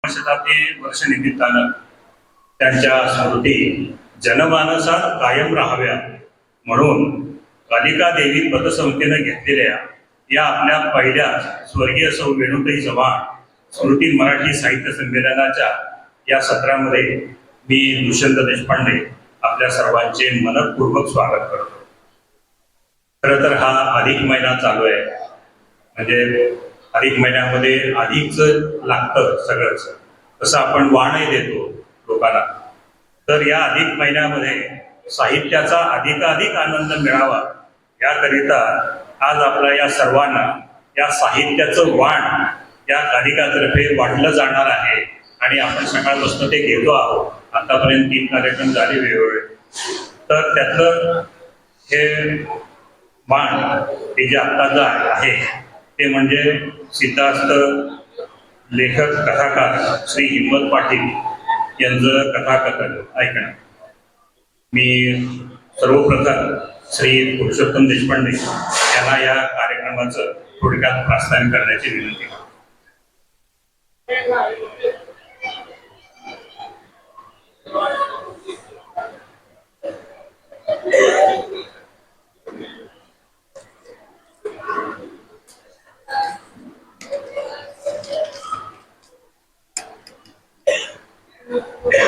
शताब्दी वर्ष निमित्तानं त्यांच्या स्मृती जनमानसात कायम राहाव्या म्हणून कालिका देवी पतसंस्थेनं घेतलेल्या या आपल्या पहिल्या स्वर्गीय सौ वेणुताई चव्हाण स्मृती मराठी साहित्य संमेलनाच्या या सत्रामध्ये मी दुष्यंत देशपांडे आपल्या सर्वांचे मनपूर्वक स्वागत करतो. खरं तर हा अधिक महिना चालू आहे, म्हणजे अधिक महिन्यामध्ये अधिकच लागतं सगळंच, तसं आपण वाणही देतो लोकांना. तर या अधिक महिन्यामध्ये साहित्याचा अधिकाधिक आनंद मिळावा याकरिता आज आपल्या या सर्वांना या साहित्याचं वाण या कालिकातर्फे वाटलं जाणार आहे आणि आपण सकाळपासून ते घेतो आहोत. आतापर्यंत 3 कार्यक्रम झाले वेगवेगळे. तर त्यातलं हे वाण हे जे आत्ताचं आहे ते म्हणजे सिद्धार्थ लेखक कथाकार श्री हिम्मत पाटील यांचं कथाकथन ऐकणं. मी सर्वप्रथम श्री पुरुषोत्तम देशपांडे यांना या कार्यक्रमाचं थोडक्यात प्रस्थान करण्याची विनंती करतो.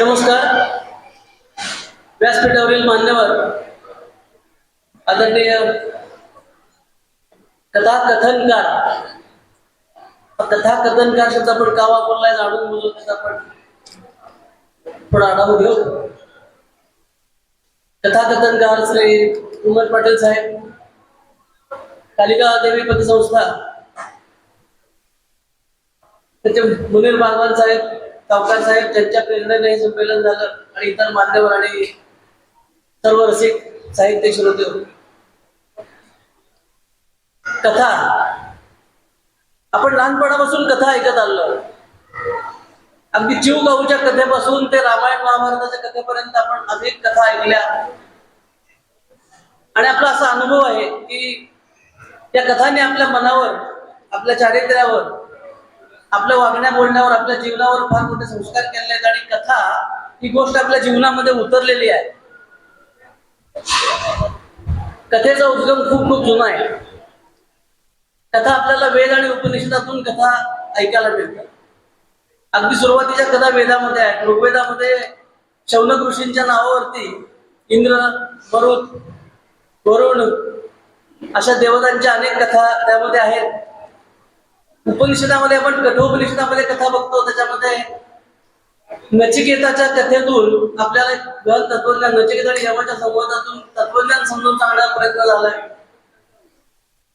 नमस्कार. व्यासपीठावरील मान्यवर, आदरणीय कथाकथनकार. कथाकथनकार शब्द आपण का वापरलाय जाणून बुजून त्याचा आपण थोडा आढावा घेऊ. कथाकथनकार श्री हिम्मत पाटील साहेब, कालिका देवी पतसंस्था, त्याचे मुनीर बागवान साहेब, सावकार साहेब, त्यांच्या प्रेरणेने हे संमेलन झालं आणि इतर मान्यवर आणि सर्व रसिक साहित्य श्रोते. कथा आपण लहानपणापासून कथा ऐकत आलो. अगदी जीव गाऊच्या कथेपासून ते रामायण महाभारताच्या कथेपर्यंत आपण अनेक कथा ऐकल्या आणि आपला असा अनुभव आहे की या कथांनी आपल्या मनावर, आपल्या चारित्र्यावर, आपल्या वागण्या बोलण्यावर, आपल्या जीवनावर फार मोठे संस्कार केले आहेत. आणि कथा ही गोष्ट आपल्या जीवनामध्ये उतरलेली आहे. कथेचा उद्गम खूप खूप जुना आहे. कथा आपल्याला वेद आणि उपनिषदातून कथा ऐकायला मिळतात. अगदी सुरुवातीच्या कथा वेदामध्ये आहेत. ऋग्वेदामध्ये शौनक ऋषींच्या नावावरती इंद्र, मरुत, वरुण अशा देवतांच्या अनेक कथा त्यामध्ये आहेत. उपनिषदामध्ये आपण कठोपनिषदामध्ये कथा बघतो, त्याच्यामध्ये नचिकेताच्या कथेतून आपल्याला गहन तत्वज्ञान, नचिकेता आणि यमाच्या संवादातून तत्वज्ञान समजून सांगण्याचा प्रयत्न झालाय.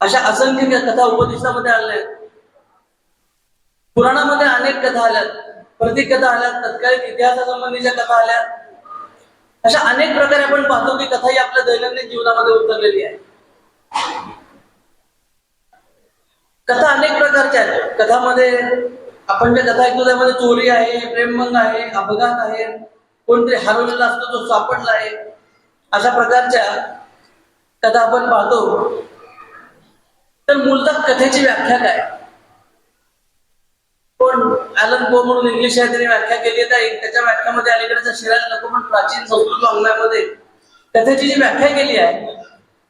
अशा असंख्य कथा उपनिषदामध्ये आल्या आहेत. पुराणामध्ये अनेक कथा आल्यात, प्रतिकथा आल्यात, तत्कालीन इतिहासासंबंधीच्या कथा आल्यात. अशा अनेक प्रकारे आपण पाहतो की कथा ही आपल्या दैनंदिन जीवनामध्ये उतरलेली आहे. कथा अनेक प्रकारच्या आहेत. कथामध्ये आपण ज्या कथा ऐकतो त्यामध्ये चोरी आहे, प्रेमभंग आहे, अपघात आहे, कोणतरी हरवलेला असतो तो सापडला आहे, अशा प्रकारच्या कथा आपण पाहतो. तर मूलतः कथेची व्याख्या काय? पण ॲलन पो म्हणून इंग्लिश आहे, त्यांनी व्याख्या केली आहे. त्याच्या व्याख्यामध्ये अलीकडच्या शिरायला नको पण प्राचीन संस्कृत वाङ्मयामध्ये कथेची जी व्याख्या केली आहे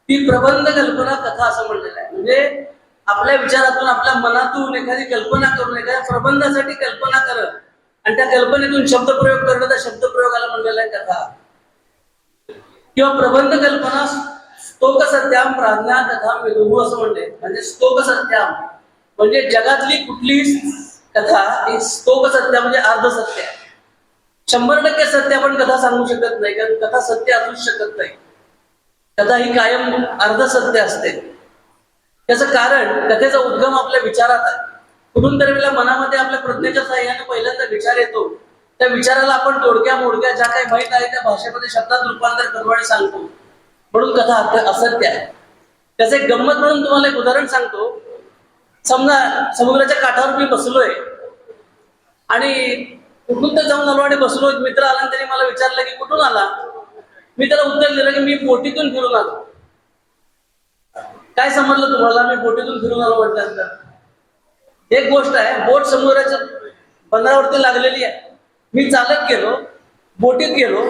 ती प्रबंध कल्पना कथा असं म्हणलेलं आहे. म्हणजे आपल्या विचारातून, आपल्या मनातून एखादी कल्पना करून, एखाद्या प्रबंधासाठी कल्पना करत आणि त्या कल्पनेतून शब्दप्रयोग करणं, त्या शब्दप्रयोगाला म्हणलेला आहे कथा. किंवा प्रबंध कल्पना स्तोक सत्याम प्राज्ञा कथा विदुः असं म्हणते. म्हणजे स्तोक सत्याम म्हणजे जगातली कुठलीही कथा ही स्तोक सत्य म्हणजे अर्धसत्य आहे. 100% सत्य आपण कथा सांगू शकत नाही, कारण कथा सत्य असूच शकत नाही. कथा ही कायम अर्धसत्य असते. त्याचं कारण कथेचा उद्गम आपल्या विचारात आहे. कुठून तरी आपल्या मनामध्ये आपल्या प्रज्ञेच्या साह्याने पहिल्यांदा विचार येतो. त्या विचाराला आपण तोडक्या मोडक्या ज्या काही माहीत आहे त्या भाषेमध्ये शब्दात रूपांतर करू आणि सांगतो. म्हणून कथा असत्य आहे. त्याचं एक गंमत म्हणून तुम्हाला एक उदाहरण सांगतो. समजा समुद्राच्या काठावर मी बसलोय आणि कुठून तर जाऊन आलो आणि बसलो. एक मित्र आला आणि त्याने मला विचारलं की कुठून आला. मी त्याला उत्तर दिलं की मी बोटीतून फिरून आलो. काय समजलं तुम्हाला? मी बोटीतून फिरून आलो म्हटल्यानंतर एक गोष्ट आहे, बोट समुद्राच्या बंदरावरती लागलेली आहे. मी चालत गेलो, बोटीत गेलो,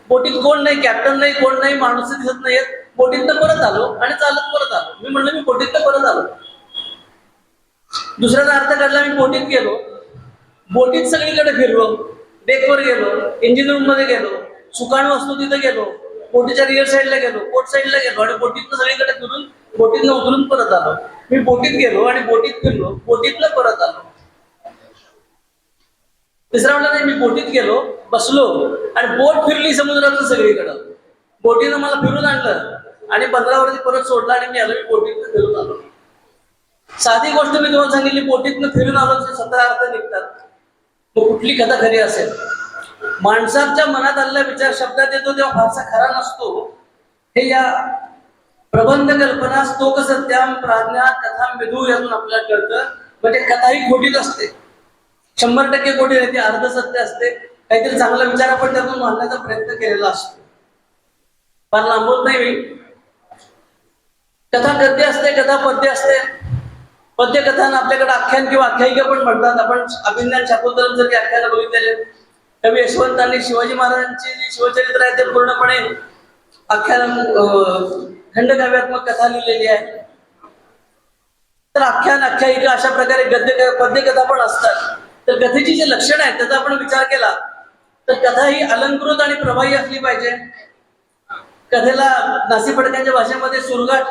बोटीत कोण नाही, कॅप्टन नाही, कोण नाही, माणूस दिसत नाहीयेत. बोटीतनं परत आलो आणि चालत परत आलो. मी म्हणलं मी बोटीतनं परत आलो. दुसऱ्याचा अर्थ काढला, मी बोटीत गेलो, बोटीत सगळीकडे फिरलो, डेकवर गेलो, इंजिन रूम मध्ये गेलो, सुकाण वस्तू तिथे गेलो, बोटीच्या रिअर साईडला गेलो, पोर्ट साईडला गेलो आणि बोटीतनं सगळीकडे फिरून बोटीतनं उतरून परत आलो. मी बोटीत गेलो आणि बोटीत फिरलो, बोटीतनं परत आलो. तिसरा म्हणला नाही, मी बोटीत गेलो, बसलो आणि बोट फिरली समुद्रातून सगळीकडं. बोटीनं मला फिरून आणलं आणि बंदरावरती परत सोडलं आणि मी आलो. मी बोटीतनं फिरून आलो. साधी गोष्ट मी तुम्हाला सांगितली, बोटीतनं फिरून आलो, 17 अर्थ निघतात. मग कुठली कथा खरी असेल? माणसाच्या मनात आलेला विचार शब्दात येतो तेव्हा फारसा खरा नसतो. हे या प्रबंध कल्पना स्तोक सत्याम प्राज्ञा कथा मेधू यातून आपल्याला कळतं. म्हणजे कथा ही खोटीच असते, 100% खोटी नाही, ती अर्ध सत्य असते. काहीतरी चांगला विचार आपण त्यातून मांडण्याचा प्रयत्न केलेला असतो. फार लांबवत नाही मी. कथा गद्य असते, कथा पद्य असते. पद्य कथांना आपल्याकडे आख्यान किंवा आख्यायिका पण म्हणतात. आपण अभिज्ञान शाकुंतलम जर आख्यान बघितलेले, कवी यशवंतांनी शिवाजी महाराजांची जी शिवचरित्र आहे ते पूर्णपणे आख्यान खंडकाव्यात्मक कथा लिहिलेली आहे. तर आख्यान आख्यायिका अशा प्रकारे गद्य पद्य कथा पण असतात. तर कथेची जे लक्षण आहेत त्याचा आपण विचार केला तर कथा ही अलंकृत आणि प्रभावी असली पाहिजे. कथेला नासी फडक्यांच्या भाषेमध्ये सुरगाट,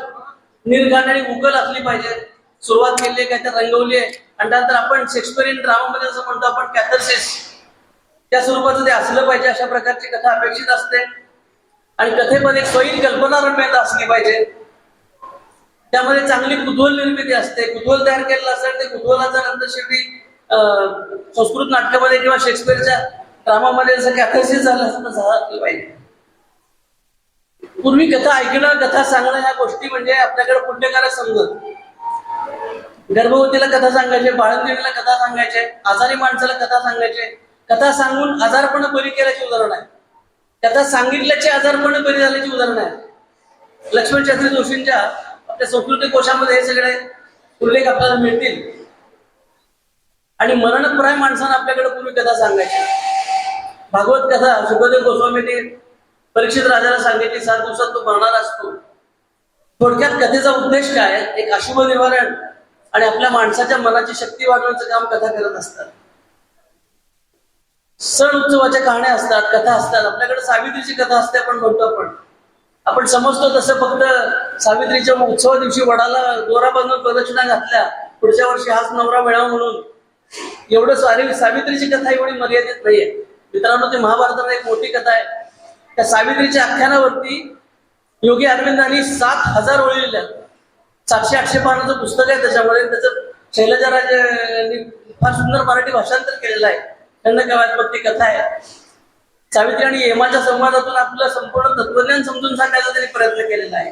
निर्घाट आणि उकल असली पाहिजे. सुरुवात केली आहे, काय तर रंगवली आहे आणि त्यानंतर आपण शेक्सपियन ड्रामामध्ये जसं म्हणतो आपण कॅथार्सिस, त्या स्वरूपाचं ते असलं पाहिजे. अशा प्रकारची कथा अपेक्षित असते. आणि कथेमध्ये एक स्वैर कल्पनारम्यता असली पाहिजे. त्यामध्ये चांगली कुतूहल निर्मिती असते. कुतूहल तयार केलेलं असेल ते कुतूहलाचा नंतर शेवटी संस्कृत नाटकामध्ये किंवा शेक्सपियरच्या ड्रामामध्ये जसं कॅथार्सिस झालं असं झालं पाहिजे. पूर्वी कथा ऐकणं, कथा सांगणं ह्या गोष्टी म्हणजे आपल्याकडे पुण्यकारक समजत. गर्भवतीला कथा सांगायचे, बाळंतिणीला कथा सांगायचे, आजारी माणसाला कथा सांगायचे. कथा सांगून आजारपण बरी केल्याची उदाहरण आहे. कथा सांगितल्याची आजारपण बरी झाल्याची उदाहरण आहे. लक्ष्मण शास्त्री जोशींच्या आपल्या संस्कृती कोशामध्ये हे सगळे उल्लेख आपल्याला मिळतील. आणि मरणप्राय माणसांना आपल्याकडे पूर्वी कथा सांगायची. भागवत कथा सुखदेव गोस्वामींनी परीक्षित राजाला सांगितली, 7 दिवसात तो मरणार असतो. थोडक्यात कथेचा उद्देश काय? एक अशुभ निवारण आणि आपल्या माणसाच्या मनाची शक्ती वाढवण्याचं काम कथा करत असतात. सण उत्सवाच्या कहाण्या असतात, कथा असतात. आपल्याकडे सावित्रीची कथा असते, आपण म्हणतो आपण समजतो तसं फक्त सावित्रीच्या उत्सवा दिवशी वडाला दोरा बांधून प्रदक्षिणा घातल्या, पुढच्या वर्षी हाच नवरा मिळावा म्हणून, एवढं सावित्रीची कथा एवढी मर्यादित नाहीये मित्रांनो. ती महाभारताला एक मोठी कथा आहे. त्या सावित्रीच्या आख्यानावरती योगी अरविंदांनी 7000 ओळी लिहिल्या. 700-800 पानाचं पुस्तक आहे. त्याच्यामध्ये त्याचं शैलजाराजांनी फार सुंदर मराठी भाषांतर केलेलं आहे. खंडकाव्यात्मक ती कथा आहे. सावित्री आणि यमाच्या संवादातून आपलं संपूर्ण तत्वज्ञान समजून सांगायचा त्यांनी प्रयत्न केलेला आहे.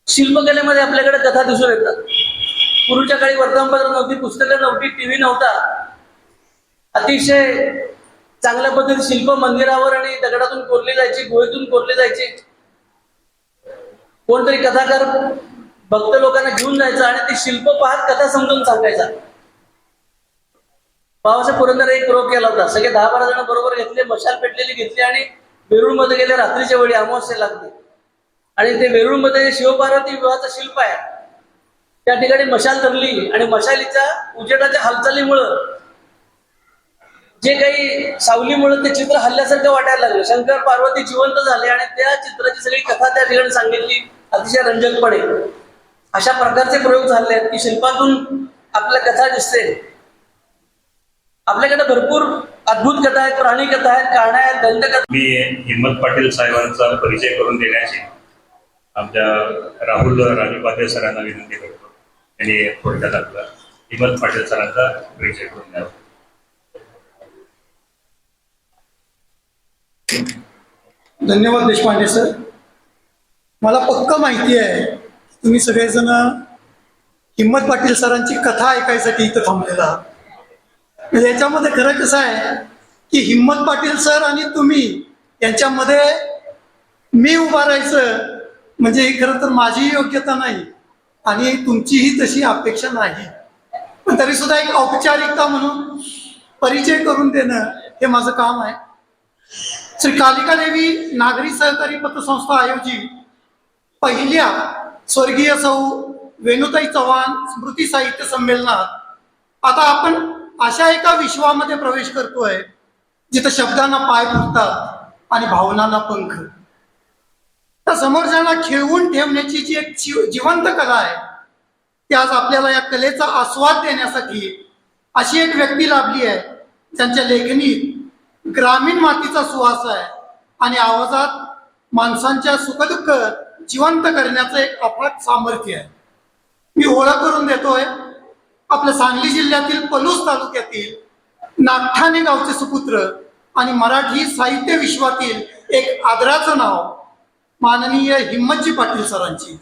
शिल्पकलेमध्ये आपल्याकडे कथा दिसून येतात. पूर्वीच्या काळी वर्तमानपत्र नव्हती, पुस्तकं नव्हती, टीव्ही नव्हता. अतिशय चांगल्या पद्धतीने शिल्प मंदिरावर आणि दगडातून कोरली जायची, गुहेतून कोरली जायची. कोणतरी कथाकार भक्त लोकांना घेऊन जायचा आणि ती शिल्प पाहत कथा समजून सांगायचा. बाबासाहेब पुरंदर एक प्रयोग केला होता. सगळे 10-12 जण बरोबर घेतले, मशाल पेटलेली घेतली आणि वेरूळमध्ये गेले. रात्रीच्या वेळी अमावस्या लागली आणि ते वेरूळमध्ये शिवपार्वती विवाहाचं शिल्प आहे. त्या ठिकाणी मशाल धरली आणि मशालीच्या उजेडाच्या हालचालीमुळं जे काही सावलीमुळे ते चित्र हल्ल्यासारखं वाटायला लागलं. शंकर पार्वती जिवंत झाले आणि त्या चित्राची सगळी कथा त्या ठिकाणी सांगितली अतिशय रंजकपणे. अशा प्रकारचे प्रयोग झाले आहेत की शिल्पातून आपल्या कथा दिसते. आपल्याकडे भरपूर अद्भुत कथा आहेत, प्राणी कथा आहेत, कहाण्या आहेत, दंतकथा. मी हिम्मत पाटील साहेबांचा परिचय करून देण्याची आमच्या राहुल राजूपाध्ये सरांना विनंती करतो. त्यांनी थोडक्यात आपला हिम्मत पाटील सरांचा परिचय करून द्यावा. धन्यवाद देशपांडे सर. मला पक्क माहिती आहे तुम्ही सगळेजण हिम्मत पाटील सरांची कथा ऐकायसाठी इथं थांबलेला आहात. याच्यामध्ये खरं कसं आहे की हिम्मत पाटील सर आणि तुम्ही यांच्यामध्ये मी उभा राहायचं म्हणजे ही खरं तर माझी योग्यता नाही आणि तुमचीही तशी अपेक्षा नाही. पण तरी सुद्धा एक औपचारिकता म्हणून परिचय करून देणं हे माझं काम आहे. श्री कालिका देवी नागरी सहकारी पतसंस्था आयोजित पहिल्या स्वर्गीय सौ वेणुताई चव्हाण स्मृती साहित्य संमेलनात आता आपण अशा एका विश्वामध्ये प्रवेश करतोय जिथं शब्दांना पाय फुटतात आणि भावनांना पंख. त्या समोरच्यांना खिळवून ठेवण्याची जी एक जिवंत कला आहे ती आज आपल्याला या कलेचा आस्वाद देण्यासाठी अशी एक व्यक्ती लाभली आहे ज्यांच्या लेखनीत ग्रामीण मातीचा सुवास आहे आणि आवाजात माणसांच्या सुखदुःख जिवंत करण्याचं एक अफाट सामर्थ्य आहे. मी ओळख करून देतोय आपल्या सांगली जिल्ह्यातील पलूस तालुक्यातील नागठाणे गावचे सुपुत्र आणि मराठी साहित्य विश्वातील एक आदराचं नाव माननीय हिम्मतजी पाटील सरांची.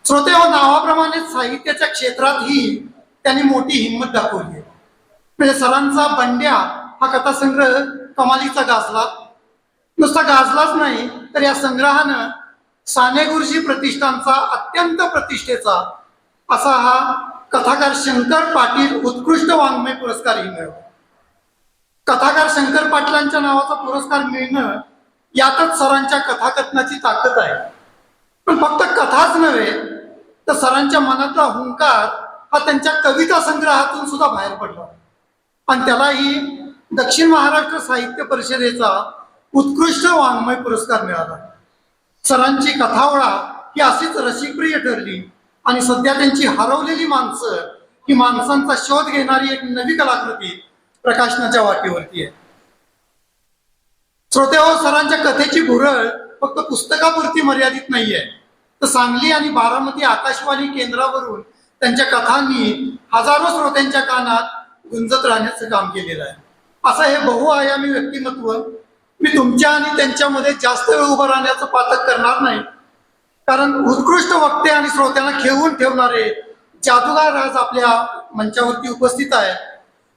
श्रोते हो, नावाप्रमाणे साहित्याच्या क्षेत्रातही त्यांनी मोठी हिंमत दाखवली आहे. म्हणजे सरांचा बंड्या हा कथासंग्रह कमालीचा गाजला. नुसता गाजलाच नाही तर या संग्रहानं साने गुरुजी प्रतिष्ठानचा अत्यंत प्रतिष्ठेचा असा हा कथाकार शंकर पाटील उत्कृष्ट वाङ्मय पुरस्कारही मिळवला. कथाकार शंकर पाटलांच्या नावाचा पुरस्कार मिळणं यातच सरांच्या कथाकथनाची ताकद आहे. पण फक्त कथाच नव्हे तर सरांच्या मनातला हुंकार हा त्यांच्या कविता संग्रहातून सुद्धा बाहेर पडला आणि त्यालाही दक्षिण महाराष्ट्र साहित्य परिषदेचा उत्कृष्ट वाङ्मय पुरस्कार मिळाला. सरांची कथावळा ही अशीच रसिकप्रिय ठरली आणि सध्या त्यांची हरवलेली माणसं ही माणसांचा शोध घेणारी एक नवी कलाकृती प्रकाशनाच्या वाटेवरती आहे. श्रोते हो, सरांच्या कथेची भुरळ फक्त पुस्तकापुरती मर्यादित नाहीये तर सांगली आणि बारामती आकाशवाणी केंद्रावरून त्यांच्या कथांनी हजारो श्रोत्यांच्या कानात गुंजत राहण्याचं काम केलेलं आहे. असं हे बहुआयामी व्यक्तिमत्व मी तुमच्या आणि त्यांच्यामध्ये जास्त वेळ उभं राहण्याचं पातक करणार नाही, कारण उत्कृष्ट वक्ते आणि श्रोत्यांना खेळवून ठेवणारे जादूगार आज आपल्या मंचावरती उपस्थित आहेत.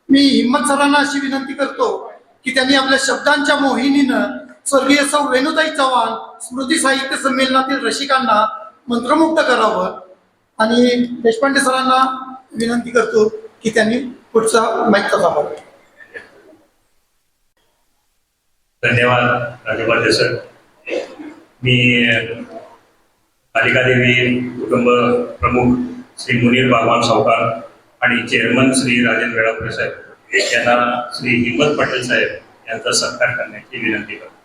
मी हिम्मत सरांना अशी विनंती करतो की त्यांनी आपल्या शब्दांच्या मोहिनीनं स्वर्गीय सौ वेणुताई चव्हाण स्मृती साहित्य संमेलनातील रसिकांना मंत्रमुग्ध करावं आणि देशपांडे सरांना विनंती करतो की त्यांनी पुढचा माईकचा वापर. धन्यवाद राजपांडे सर. मी कालिका देवी कुटुंब प्रमुख श्री मुनीर बागवान सावकार आणि चेअरमन श्री राजेंद्र वेळापुरे साहेब यांना श्री हिम्मत पाटील साहेब यांचा सत्कार करण्याची विनंती करतो.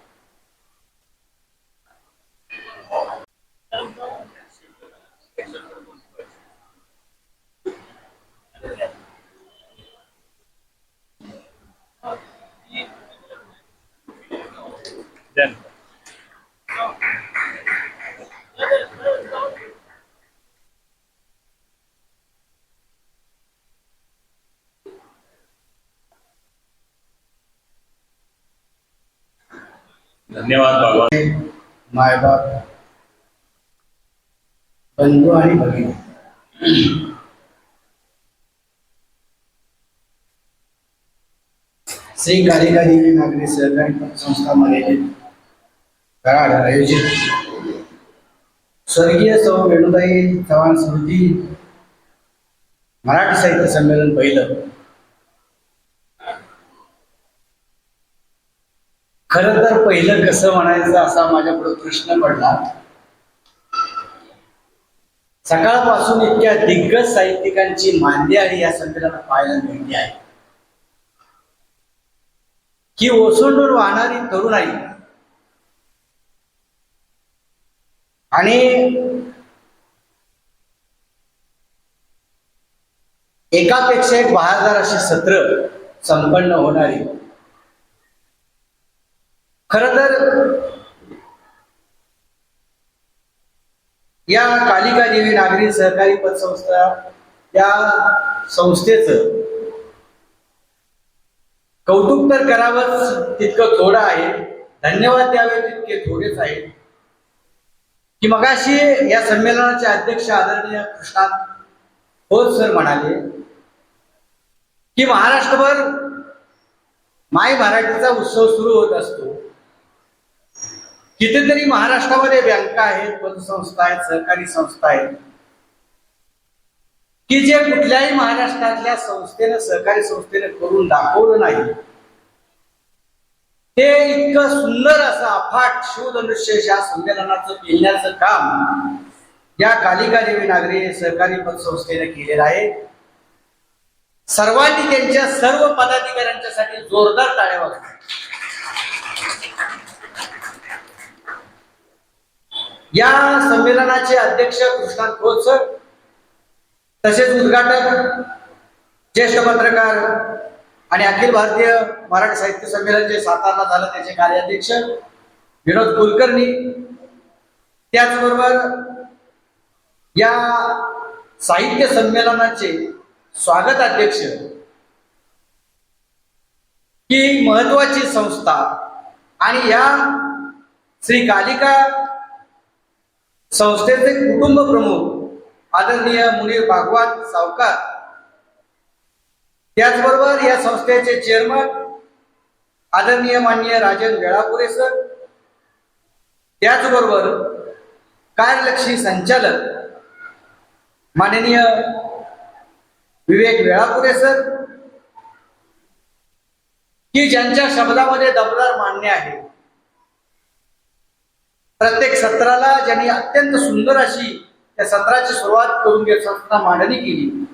धन्यवाद भगवान. मायबाप, बंधू आणि भगिनी, श्री कालिका देवी नागरी सहकारी पतसंस्था मध्ये कराड आयोजित स्वर्गीय सौ वेणुताई चव्हाण स्मृती मराठी साहित्य संमेलन पहिलं. खरं तर पहिलं कसं म्हणायचं असा माझ्या पुढे प्रश्न पडला. सकाळपासून इतक्या दिग्गज साहित्यिकांची मांदियाळी या संमेलनात पाहायला मिळते आहे की ओसंडून वाहणारी तरुणाई आणि एकापेक्षा एक बहादर अशी सत्र संपन्न होणारी. खरं तर या कालिका देवी नागरी सहकारी पतसंस्था या संस्थेचं कौतुक तर करावंच तितकं थोडं आहे, धन्यवाद द्यावे तितके थोडेच आहेत. की मगाशी या संमेलनाचे अध्यक्ष आदरणीय कृष्णात खोत सर म्हणाले की महाराष्ट्रभर माय मराठीचा उत्सव सुरू होत असतो. कितीतरी महाराष्ट्रामध्ये बँका आहेत, पतसंस्था आहेत, सहकारी संस्था आहेत की जे कुठल्याही महाराष्ट्रातल्या संस्थेनं, सहकारी संस्थेनं करून दाखवलं नाही, ते इतकं सुंदर असं अफाट शिवधनुष्य या संमेलनाचं पेलण्याचं काम या कालिका देवी नागरी सहकारी पतसंस्थेने केलेलं आहे. सर्वांनी त्यांच्या सर्व पदाधिकाऱ्यांच्यासाठी जोरदार टाळ्या वाजवा. या संमेलनाचे अध्यक्ष कृष्णात खोत सर, तसेच उद्घाटक ज्येष्ठ पत्रकार आणि अखिल भारतीय मराठी साहित्य संमेलन जे सातारला झालं त्याचे कार्याध्यक्ष विनोद कुलकर्णी, त्याचबरोबर या साहित्य संमेलनाचे स्वागत अध्यक्ष, ही महत्वाची संस्था आणि या श्री कालिका संस्थेचे कुटुंब प्रमुख आदरणीय मुनीर भागवत सावकार, त्याचबरोबर या संस्थेचे चेअरमन आदरणीय माननीय राजन वेळापुरे सर, त्याचबरोबर कार्यलक्षी संचालक माननीय विवेक वेळापुरे सर, की ज्यांच्या शब्दामध्ये दमदार मान्य आहे. प्रत्येक सत्राला ज्यांनी अत्यंत सुंदर अशी त्या सत्राची सुरुवात करून घेत असताना मांडणी केली,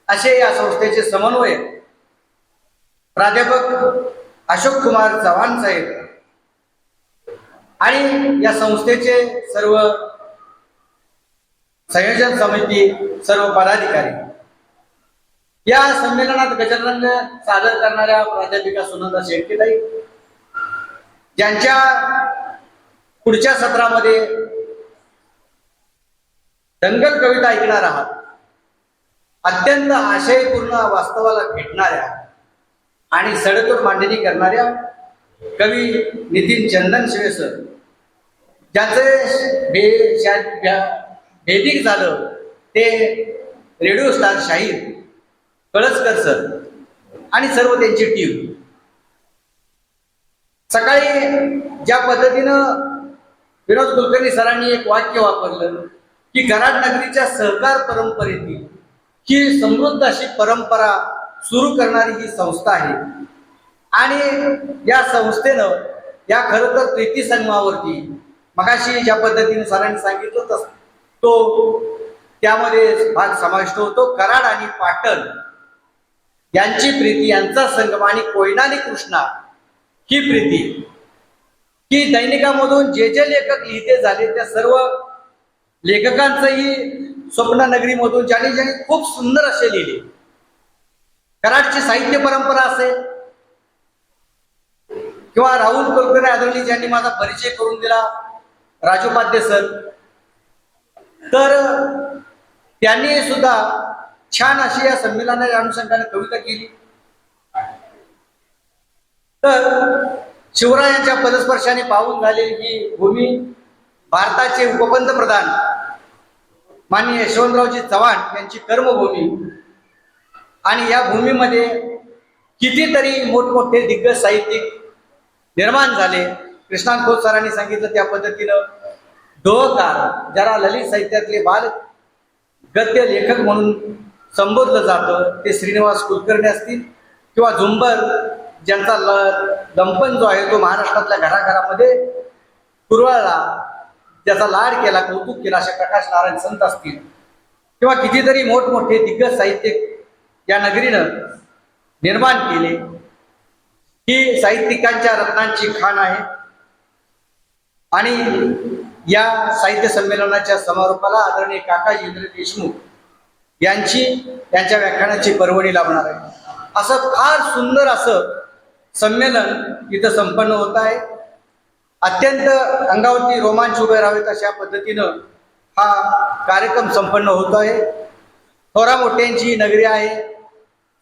असे या संस्थेचे समन्वयक प्राध्यापक अशोक कुमार चव्हाण साहेब आणि या संस्थेचे सर्व संयोजन समिती, सर्व पदाधिकारी. या संमेलनात गजररंग सादर करणाऱ्या प्राध्यापिका सुनंदा शेळकेताई, ज्यांच्या पुढच्या सत्रामध्ये दंगल कविता ऐकणार आहात, अत्यंत आशयपूर्ण वास्तवाला भेटणाऱ्या आणि सडेतोड मांडणी करणाऱ्या कवी नितीन चंदन शिवेसर, ज्याचे भेदिक झालं ते रेडिओ स्टार शाहीर कळसकर सर आणि सर्व त्यांची टीम. सकाळी ज्या पद्धतीनं विनोद कुलकर्णी सरांनी एक वाक्य वापरलं की कराड नगरीच्या सहकार परंपरेतील ही समृद्ध अशी परंपरा सुरू करणारी ही संस्था आहे आणि या संस्थेनं या खरं तर प्रीती संगमावरती मगाशी ज्या पद्धतीने सरांनी सांगितलं तसं तो त्यामध्ये भाग समाविष्ट होतो. कराड आणि पाटण यांची प्रीती, यांचा संगम आणि कोयना आणि कृष्णा ही प्रीती, की दैनिकामधून जे जे लेखक लिहिते झाले त्या सर्व लेखकांचंही स्वप्न नगरीमधून ज्यांनी ज्यांनी खूप सुंदर असे लिहिले. कराडची साहित्य परंपरा असेल किंवा राहुल कुलकर्णी आदरणीय ज्यांनी माझा परिचय करून दिला, राजोपाध्ये सर, तर त्यांनी सुद्धा छान अशी या संमेलनाच्या अनुषंगाने कविता केली. तर शिवरायांच्या पदस्पर्शाने पावन झालेली ही भूमी भारताचे उपपंतप्रधान माननीय यशवंतरावजी चव्हाण यांची कर्मभूमी आणि या भूमीमध्ये कितीतरी मोठमोठे दिग्गज साहित्यिक निर्माण झाले. कृष्णात खोत सरांनी सांगितलं त्या पद्धतीनं डोहकार, ज्याला ललित साहित्यातले बाल गद्य लेखक म्हणून संबोधलं जातं, ते श्रीनिवास कुलकर्णी असतील किंवा झुंबर, ज्यांचा दंपन जो आहे तो महाराष्ट्रातल्या घराघरामध्ये कुरवाळला, त्याचा लाड केला, कौतुक केला, अशा प्रकाश नारायण संत असतील किंवा कितीतरी मोठमोठे दिग्गज साहित्यिक या नगरीनं निर्माण केले. ही साहित्यिकांच्या रत्नांची खाण आहे आणि या साहित्य संमेलनाच्या समारोपाला आदरणीय काकाजी इंद्र देशमुख यांच्या व्याख्यानाची पर्वणी लाभणार आहे. असं फार सुंदर असं संमेलन इथं संपन्न होत आहे. अत्यंत अंगावरती रोमांच उभे राहावेत अशा पद्धतीनं हा कार्यक्रम संपन्न होत आहे. थोरा मोठ्यांची नगरी आहे.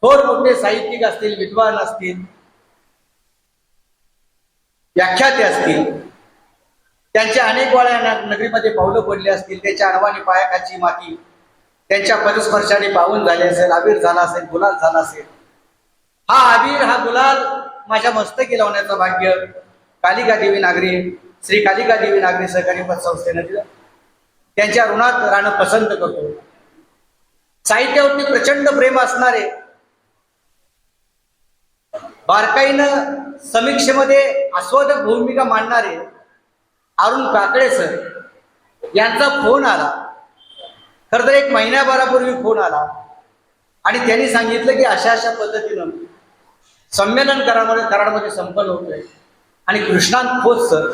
थोर मोठे साहित्यिक असतील, विद्वान असतील, व्याख्याते असतील, त्यांच्या अनेक वेळा नगरीमध्ये पावलं पडली असतील, त्याच्या अणवानी पायाखाची माती त्यांच्या पदस्पर्शाने पावन झाली असेल, अबीर झाला असेल, गुलाल झाला असेल. हा अबीर, हा गुलाल माझ्या मस्तकी लावण्याचं भाग्य कालिका देवी नागरी, श्री कालिका देवी नागरी सहकारी पतसंस्थेनं दिलं. त्यांच्या ऋणात राहणं पसंत करतो. साहित्यावरती प्रचंड प्रेम असणारे, बारकाईनं समीक्षेमध्ये आस्वादक भूमिका मांडणारे अरुण काकडे सर यांचा फोन आला. खरं तर 1 महिन्याभरापूर्वी फोन आला आणि त्यांनी सांगितलं की अशा अशा पद्धतीनं संमेलन कराडमध्ये संपन्न होतोय आणि कृष्णांत खोत सर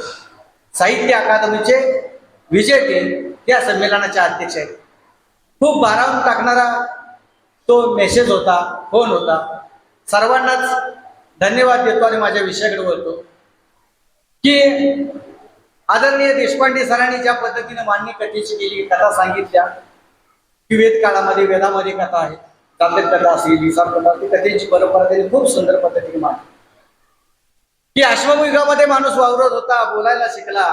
साहित्य अकादमीचे विजेते त्या संमेलनाचे अध्यक्ष आहेत. खूप भारावून टाकणारा तो मेसेज होता, फोन होता. सर्वांनाच धन्यवाद देतो आणि माझ्या विषयाकडे बोलतो की आदरणीय देशपांडे सरांनी ज्या पद्धतीने मांडणी कथेची केली, कथा सांगितल्या की वेद काळामध्ये वेदामध्ये कथा आहे, जातक कथा असेल, विसार कथा, ती कथेची परंपरा त्यांनी खूप सुंदर पद्धतीने मांडली. की अश्वयुगामध्ये माणूस वावरत होता, बोलायला शिकला,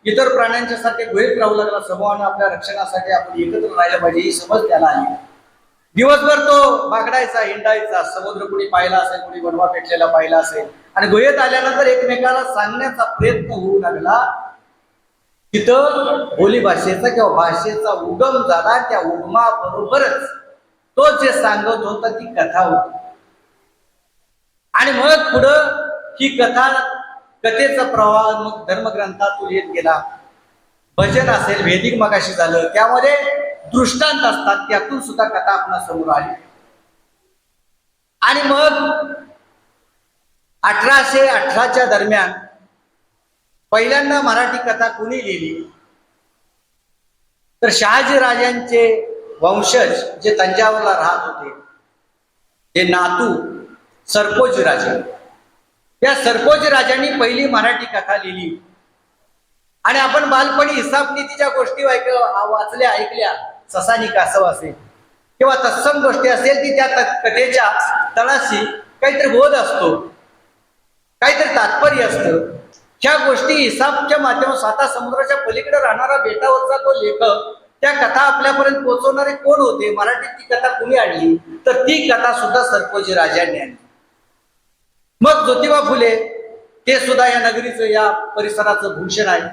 इतर प्राण्यांच्या सारखे गुहेत राहू लागला, समूहाने आपल्या रक्षणासाठी आपण एकत्र राहिलं पाहिजे ही समज त्याला आली. दिवसभर तो बागडायचा, हिंडायचा, समुद्र कुणी पाहिला असेल, कुणी बनवा पेटलेला पाहिला असेल आणि गुहेत आल्यानंतर एकमेकाला सांगण्याचा प्रयत्न होऊ लागला. तिथं बोली भाषेचा किंवा भाषेचा उगम झाला. त्या उगमाबरोबरच तो जे सांगत होता ती कथा होती आणि मग पुढं ही कथेचा प्रवाह मग धर्मग्रंथातून येत गेला. भजन असेल, वेदिक मगाशी झालं, त्यामध्ये दृष्टांत असतात, त्यातून सुद्धा कथा आपल्या समोर आली. आणि मग 1818च्या दरम्यान पहिल्यांदा मराठी कथा कुणी लिहिली तर शहाजी राजांचे वंशज जे तंजावरला राहत होते, हे नातू सरपोजी राजा, त्या सरपोजी राजांनी पहिली मराठी कथा लिहिली. आणि आपण बालपणी हिसाब नीतीच्या गोष्टी वाचल्या, ऐकल्या, ससानी कासव असेल किंवा तत्सम गोष्टी असेल की त्या कथेच्या तळाशी काहीतरी बोध असतो, काहीतरी तात्पर्य असतं. ह्या गोष्टी हिसाबच्या माध्यमातून स्वतः समुद्राच्या पलीकडे राहणारा बेटावरचा तो लेखक, त्या कथा आपल्यापर्यंत पोहोचवणारे कोण होते, मराठीत ती कथा कुणी आणली तर ती कथा सुद्धा सरपोजी राजांनी आणली. मग ज्योतिबा फुले ते सुद्धा या नगरीचं, या परिसराचं भूषण आहे,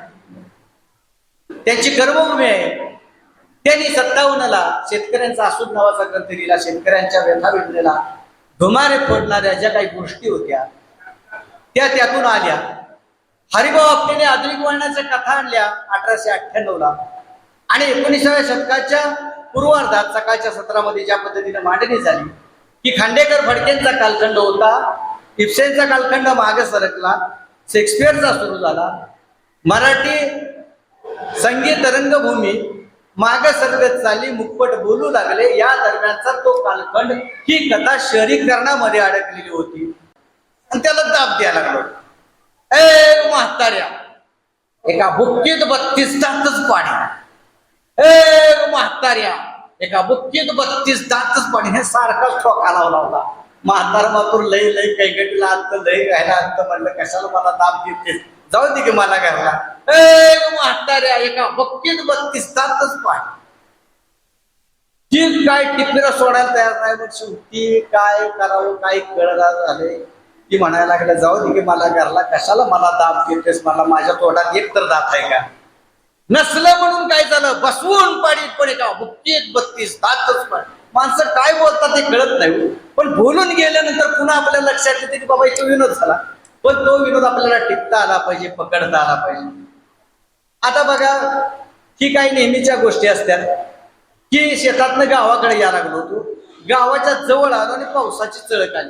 त्यांची कर्मभूमी आहे. त्यांनी 57ला शेतकऱ्यांचा आसूद नावाचा ग्रंथ लिहिला. शेतकऱ्यांच्या व्यथा वेदनेला धुमारे फोडणाऱ्या ज्या काही गोष्टी होत्या त्या त्यातून आल्या. हरिभाऊ आपटेने आधुनिक वळणाच्या कथा आणल्या 1898ला आणि 19व्या शतकाच्या पूर्वार्धात सकाळच्या सत्रामध्ये ज्या पद्धतीने मांडणी झाली की खांडेकर फडकेंचा कालखंड होता, इब्सेनचा कालखंड मागे सरकला, शेक्सपियरचा सुरू झाला, मराठी संगीत रंगभूमी मागे सरकत चालली, मुकपट बोलू लागले. या दरम्यानचा तो कालखंड ही कथा शहरीकरणामध्ये अडकलेली होती आणि त्याला दाब द्यायला लागलो. ए म्हाताऱ्या, एका बुक्कीत 32 दातच पाणी, ए म्हाताऱ्या, एका बुक्कीत 32 दातच पाणी, हे सारखाच ठोका लावला होता. म्हातारा मातूर लय लय कैगटीला अंत, लय गायला अंत, म्हणलं कशाला मला दाब देते, जाऊ दे की मला घरला. ए म्हाताऱ्या, एका बुक्कीत 32 दातच पाणी. ती काय टिपीला सोडायला तयार नाही, मग शेवटी काय करावं काय कळणार झाले. ती म्हणायला लागलं, जाऊ दे की मला घरला, कशाला मला दाब देतेस, मला माझ्या तोंडात एक तर दात आहे का. नसलं म्हणून काय झालं, बसवून पाडीत पडे का बुक्कीत 32 दातच पाणी. माणसं काय बोलतात ते कळत नाही, पण बोलून गेल्यानंतर पुन्हा आपल्या लक्षात येते की बाबा तो विनोद झाला. पण तो विनोद आपल्याला टिकता आला पाहिजे, पकडता आला पाहिजे. आता बघा, ही काही नेहमीच्या गोष्टी असतात की शेतातनं गावाकडे यायला लागलो होतो, गावाच्या जवळ आलो आणि पावसाची चळक आली.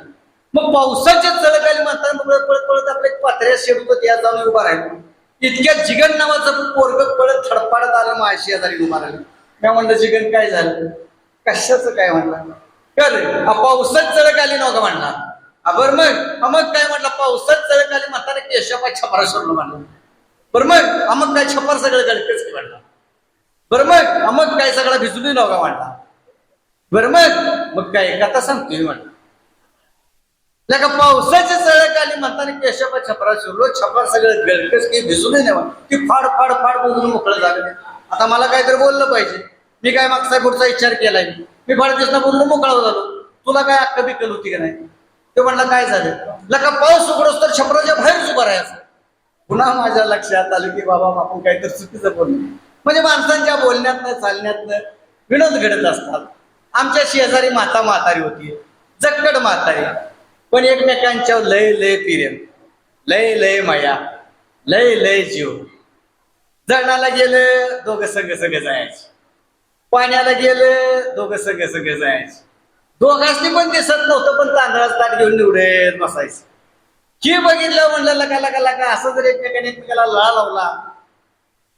मग पावसाची चळक आली म्हणताना पळत पळत पळत आपल्या पात्र्या शेडतो त्या जाऊन उभा राहिलो. इतक्या जिगन नावाचं पोरग पळत थडपाडत आलं, माझ्या शेजारी उभा राहिलं. मी म्हणलं, जिगन काय झालं, कशाचं काय म्हणलं, कर पावसात चळक आली नव्हतं म्हणला. बरं मग काय म्हटलं, पावसात चळक आली म्हणताना केशवा छपरा सोडलं म्हणलं. बरं मग काय छपर सगळं गडकच की म्हणला. बरं मग काय सगळं भिजली नव्हता म्हणला. बरं मग काय कथा सांगतोय म्हणलं. का पावसाची चळक आली म्हणताना केशवा छपरा शिरलो, छपर सगळं गडकच की भिजून नाही, ती फाड फाड फाड बोलून मोकळं झालं. आता मला काहीतरी बोललं पाहिजे, मी काय मागचा पुढचा विचार केलाय, मी फाड दिसना बोललो मोकळा झालो. तुला काय अक्क बिकल होती का नाही. ते म्हणलं काय झालं, लका पाऊस उघडोस तर छपराच्या बाहेरच उभं राहायचं. पुन्हा माझ्या लक्षात आलं की बाबा आपण काहीतरी चुकीचं बोललो. म्हणजे माणसांच्या बोलण्यातनं चालण्यातनं विनोद घडत असतात आमच्या शेजारी म्हातारी होती, जक्कड म्हातारी, पण एकमेकांच्या लय लय प्रेम, लय लय माया, लय लय जीव. जळणाला गेलं दोघं संग जायचे, पाण्याला गेलं दोघं संग जायचे. दोघांनी पण दिसत नव्हतं, पण तांदळाचं ताट घेऊन निवडत बसायचं. हे बघितलं म्हणलं लका असं जर एकमेकाला लळा लावला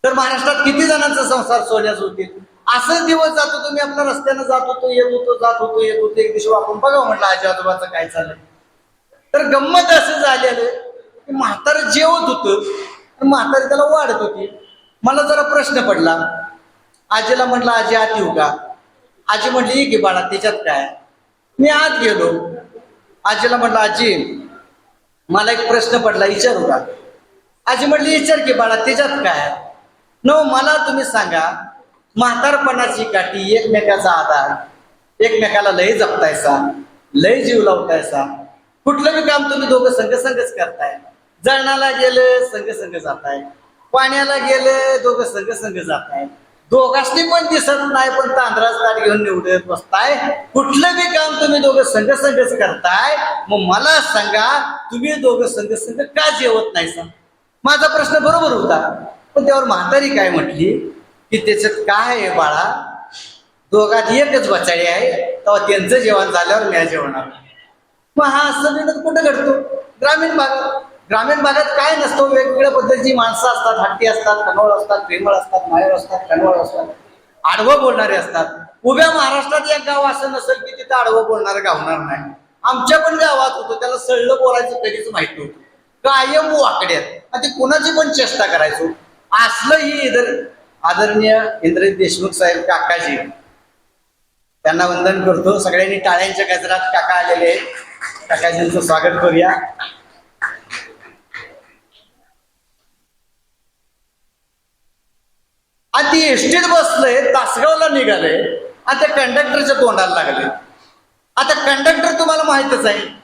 तर महाराष्ट्रात किती जणांचा संसार सोन्याच होतील. असंच दिवस जातो, तुम्ही आपल्या रस्त्यानं जात होतो, येत होतो. एक दिवशी आपण बघा म्हटलं आजी आजोबाचं काय चाललंय. तर गंमत असं झालेलं की म्हातारं जेवत होतं, म्हातारी त्याला वाढत होती. मला जरा प्रश्न पडला, आजीला म्हटलं आजी आत येऊ का? आजी म्हटली की बाळा त्याच्यात काय. मी आत गेलो, आजीला म्हटलं आजी मला एक प्रश्न पडला, विचारू का? आजी म्हटली विचार की बाळा त्याच्यात काय. मला तुम्ही सांगा, म्हातारपणाची काठी, एकमेकाचा आधार, एकमेकाला लय जपतायचा, लय जीव लावतायचा. कुठलं बी काम तुम्ही दोघं संघच करताय. जळणाला गेलं संघ जाताय, पाण्याला गेलं दोघं संघ जाताय. दोघांनी पण दिसत नाही, पण तांदळाचं ताट घेऊन निवडत बसताय. कुठलं बी काम तुम्ही दोघं संघच करताय. मग मला सांगा, तुम्ही दोघं संघ का जेवत नाही सांग. माझा प्रश्न बरोबर होता, पण त्यावर म्हातारी काय म्हटली की त्याच्यात काय आहे बाळा, दोघात एकच बचाळी आहे, तेव्हा त्यांचं जेवण झाल्यावर मी जेवणार. मग हा असं विनोद कुठं घडतो? ग्रामीण भागात काय नसतो, वेगवेगळ्या पद्धतीची माणसं असतात, हट्टी असतात, कनवळ असतात, प्रेमळ असतात, मायाळ असतात, कनवळ असतात, आडवं बोलणारे असतात. उभ्या महाराष्ट्रात एक गाव असं नसेल की तिथं आडवं बोलणारं गावणार नाही. आमच्या पण गावात होतो, त्याला सळलं बोलायचं कधीच माहिती होतं, कायम वाकड्यात, आणि ते कोणाची पण चेष्टा करायचो. असलं ही आदरणीय इंद्रजित देशमुख साहेब काकाजी, त्यांना वंदन करतो. सगळ्यांनी टाळ्यांच्या गजरात काका आलेले आहेत, काकाजींचं स्वागत करूया. आणि ती एसटीत बसलंय, तासगावला निघाले, आणि त्या कंडक्टरच्या तोंडाला लागले. आता कंडक्टर तुम्हाला माहितच आहे,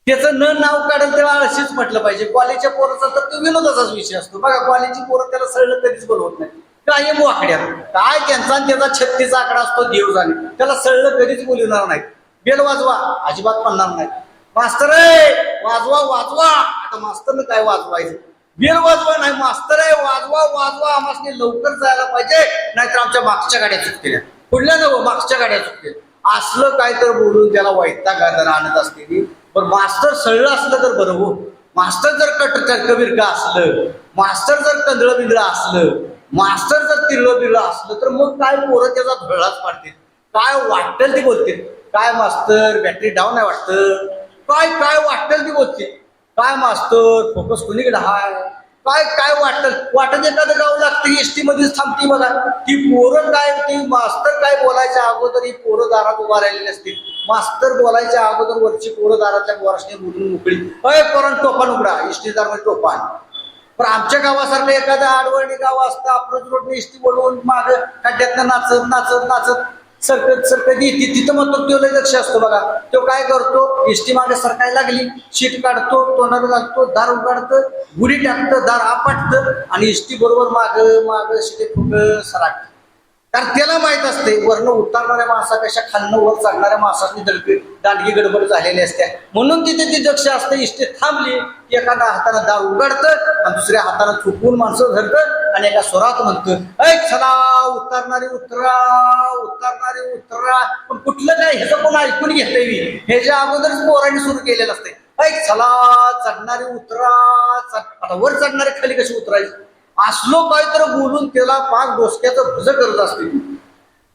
त्याचं नाव काढेल तेव्हा अशीच म्हटलं पाहिजे. कॉलेजच्या पोराचा तर तो विनोदाचाच विषय असतो. बघा, कॉलेजची पोरं त्याला सळलं कधीच बोलवत नाही, कायम वाकड्यात. काय त्यांचा 36 आकडा असतो, देव जाणे, त्याला सळलं कधीच बोलवणार नाही. बेल वाजवा, अजिबात म्हणणार नाही. मास्तर आहे वाजवा. आता मास्तरनं काय वाजवायचं? बेल वाजवा नाही, मास्तर आहे वाजवा. आम्हाला लवकर जायला पाहिजे, नाहीतर आमच्या मागच्या गाड्या चुकतील, पुढल्या नव मागच्या गाड्या चुकतील. असलं काय तर बोलून त्याला वैताग आणत असते. पण मास्तर सळलं असलं तर बरं हो. मास्तर जर कबिरका असलं, मास्तर जर कंदळ बिंदळ असलं, मास्तर जर तिरळं बिरळं असलं, तर मग काय पोरं त्याचा धळाच पाडतील, काय वाटेल ती बोलतील. काय मास्तर बॅटरी डाऊन आहे वाटतं, काय वाटेल ती बोलतील. काय मास्तर फोकस कुणीकडे हाय, काय वाटत एखादं गाव लागतं, एसटी मध्येच थांबती. बघा ती पोरं काय, ती मास्तर काय बोलायच्या अगोदर ही पोरं दारात उभा राहिलेली असतील. मास्तर बोलायच्या अगोदर वरची पोरं दारातल्या पोराशी बोलून मोकळी, पोरण टोपान उघडा, एसटीदार मध्ये टोपान. पण आमच्या गावासारखं एखादं आडवळणी गाव असतं, अप्रोच रोडने एसटी बोलवून माग खड्ड्यातनं नाचत सरकत येते, तिथं मग तो लय लक्ष असतो. बघा तो काय करतो, एसटी मागे सरकायला लागली, शीट काढतो, तोंडाला लागतो, दार उघडतं, गुढी टाकतं, दार आपटतं, आणि एसटी बरोबर माग शिटे फुग सराट. कारण त्याला माहित असते वरनं उतरणाऱ्या माणसापेक्षा खालनं वर चढणाऱ्या माणसाची दांडगी गडबड झालेली असते. म्हणून तिथे ती दक्ष असते. इष्टे थांबली, एखादा हाताने दार उघडतं आणि दुसऱ्या हाताने चुकून माणसं धरतं आणि एका स्वरात म्हणतं, ऐ चला उतरणारी उतरा. पण कुठलं काय ह्याचं कोण ऐकून घेतलंय, ह्याच्या अगोदरच पोरांनी सुरू केलेलं असते. ऐ चला चढणारी उतरा. आता वर चढणारे खाली कशी उतरायची, असलो काय तर बोलून त्याला पाक डोसक्याचं भुज करत असते.